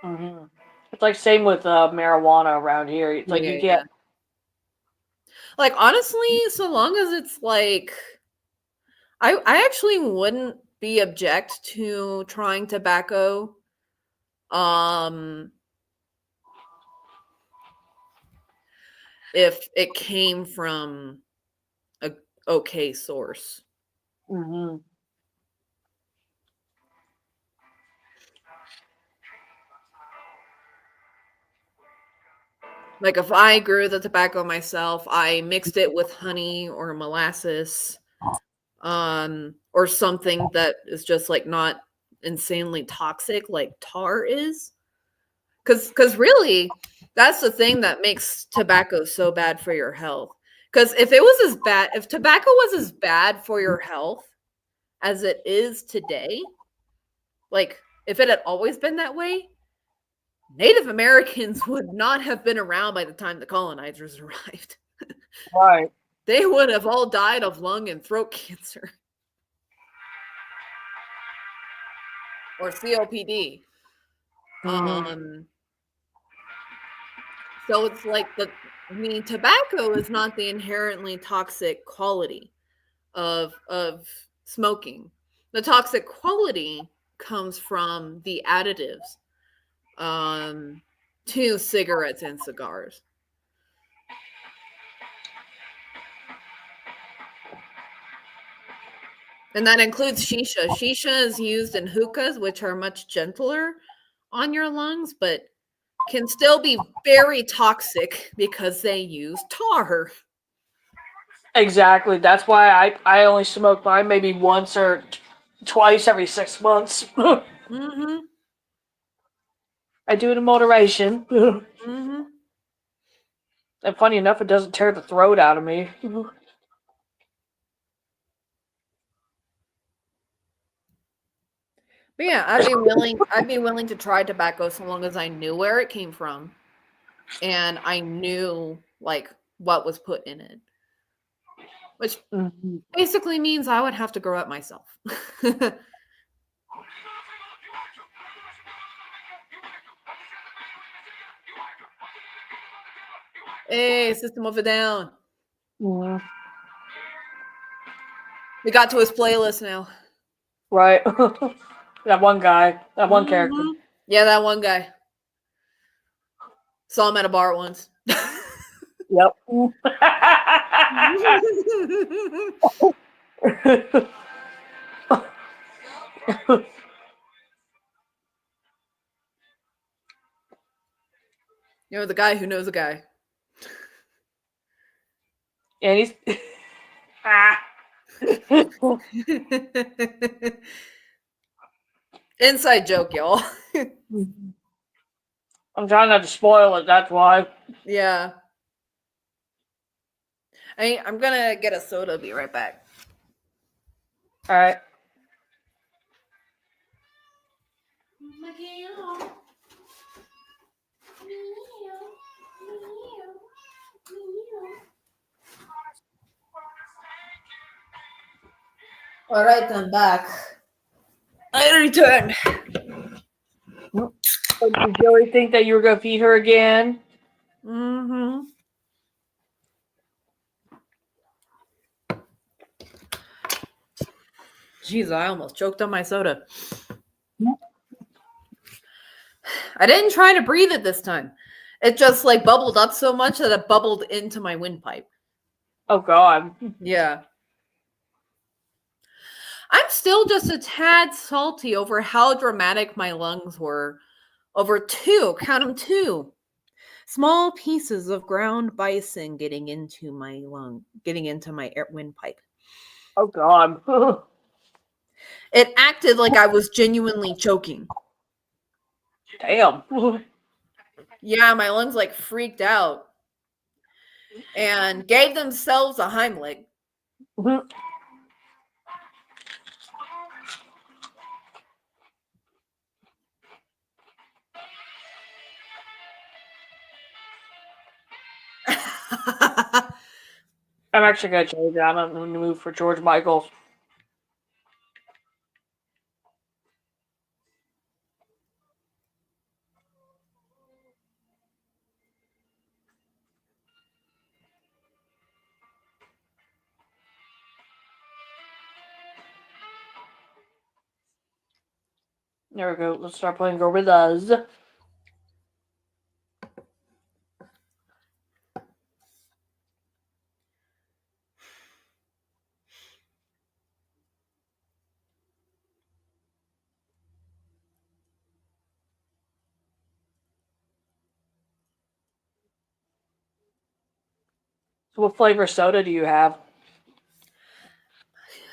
Mm-hmm. It's like same with marijuana around here. It's like you get. Like, honestly, so long as it's like, I actually wouldn't be object to trying tobacco. If it came from a okay source. Mm-hmm. Like, if I grew the tobacco myself, I mixed it with honey or molasses, or something that is just like not insanely toxic like tar is. Because really, that's the thing that makes tobacco so bad for your health. Because if tobacco was as bad for your health as it is today, like if it had always been that way, Native Americans would not have been around by the time the colonizers arrived. Right. They would have all died of lung and throat cancer. Or COPD. Mm-hmm. So it's like tobacco is not the inherently toxic quality of smoking. The toxic quality comes from the additives to cigarettes and cigars. And that includes shisha. Shisha is used in hookahs, which are much gentler on your lungs, but can still be very toxic because they use tar. Exactly. That's why I only smoke mine maybe once or twice every 6 months. Mm-hmm. I do it in moderation. Mm-hmm. And funny enough, it doesn't tear the throat out of me. But yeah, I'd be willing to try tobacco so long as I knew where it came from and I knew like what was put in it. Which basically means I would have to grow it myself. Hey, System of a Down. Mm-hmm. We got to his playlist now. Right. That one guy. That one character. Yeah, that one guy. Saw him at a bar once. Yep. You know, the guy who knows a guy. And he's Inside joke, y'all. I'm trying not to spoil it, that's why. Yeah. I'm gonna get a soda, be right back. Alright. All right, I'm back. I returned. Did Joey think that you were going to feed her again? Mm-hmm. Jeez, I almost choked on my soda. I didn't try to breathe it this time. It just like bubbled up so much that it bubbled into my windpipe. Oh, God. Yeah. I'm still just a tad salty over how dramatic my lungs were over count them, 2 small pieces of ground bison getting into my windpipe. Oh God. It acted like I was genuinely choking. Damn. Yeah, my lungs like freaked out and gave themselves a Heimlich. I'm actually gonna change that. I'm gonna move for George Michael. There we go. Let's start playing Gorillas. So what flavor soda do you have?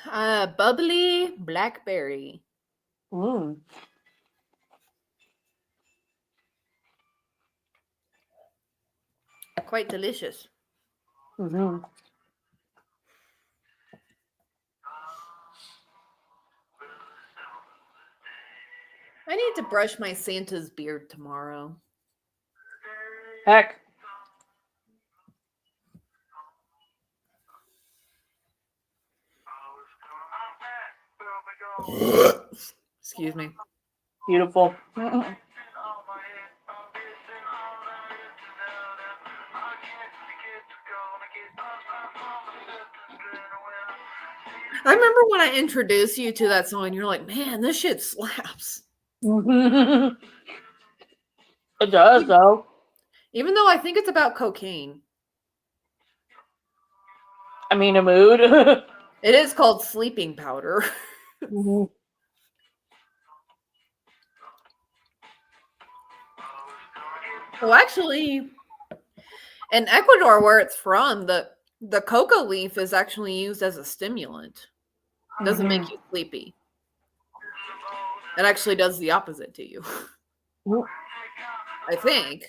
Bubbly blackberry. Mm. Quite delicious. Mm-hmm. I need to brush my Santa's beard tomorrow. Heck. Excuse me. Beautiful. I remember when I introduced you to that song, you're like, man, this shit slaps. It does, though. Even though I think it's about cocaine. I mean, a mood. It is called sleeping powder. Mm-hmm. Well, actually, in Ecuador, where it's from, the coca leaf is actually used as a stimulant. It doesn't make you sleepy. It actually does the opposite to you. I think.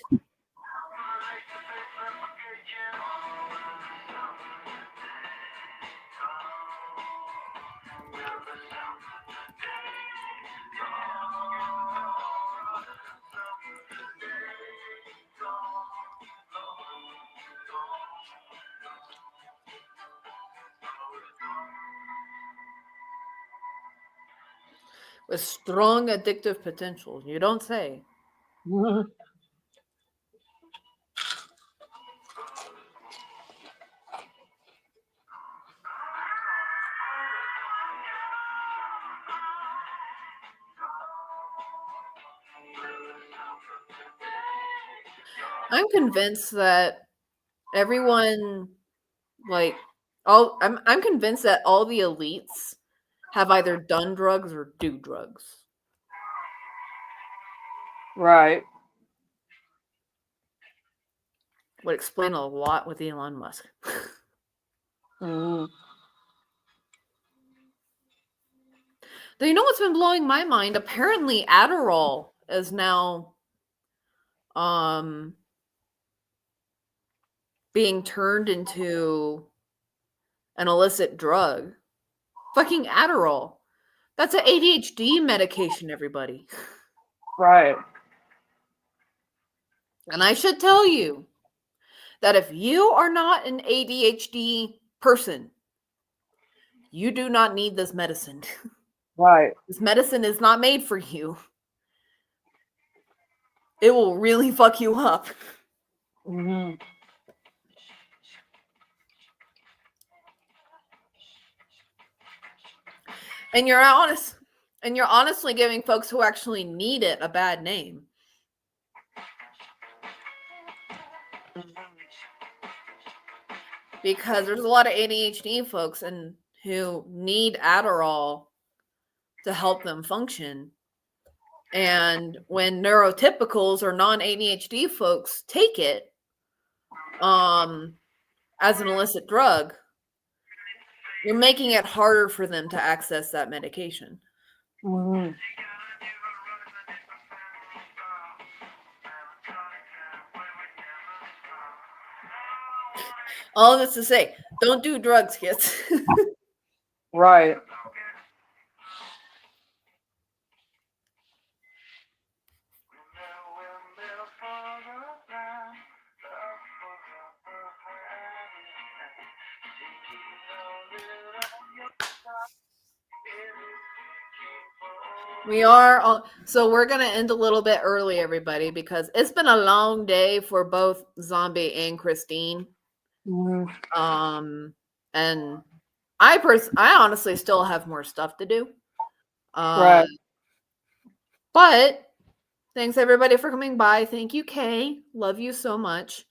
With strong addictive potential. You don't say. Mm-hmm. I'm convinced that everyone, I'm convinced that all the elites have either done drugs or do drugs. Right. Would explain a lot with Elon Musk. Mm-hmm. Do you know what's been blowing my mind? Apparently Adderall is now being turned into an illicit drug. Fucking Adderall. That's an ADHD medication, everybody. Right. And I should tell you that if you are not an ADHD person, you do not need this medicine. Right. This medicine is not made for you. It will really fuck you up. Mm-hmm. And you're honestly giving folks who actually need it a bad name. Because there's a lot of ADHD folks who need Adderall to help them function. And when neurotypicals or non-ADHD folks take it as an illicit drug, you're making it harder for them to access that medication. Mhm. All this to say, don't do drugs, kids. Right. We are on, so we're going to end a little bit early, everybody, because it's been a long day for both Zombie and Christine. Mhm. And I honestly still have more stuff to do. Right. But thanks everybody for coming by. Thank you, Kay. Love you so much.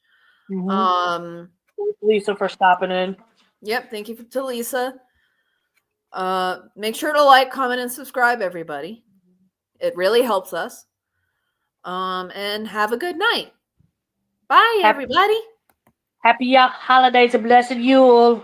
Mhm. Lisa for stopping in. Yep. Thank you to Lisa. Make sure to like, comment, and subscribe, everybody. It really helps us. And have a good night. Bye, everybody. Happy holidays and blessed Yule.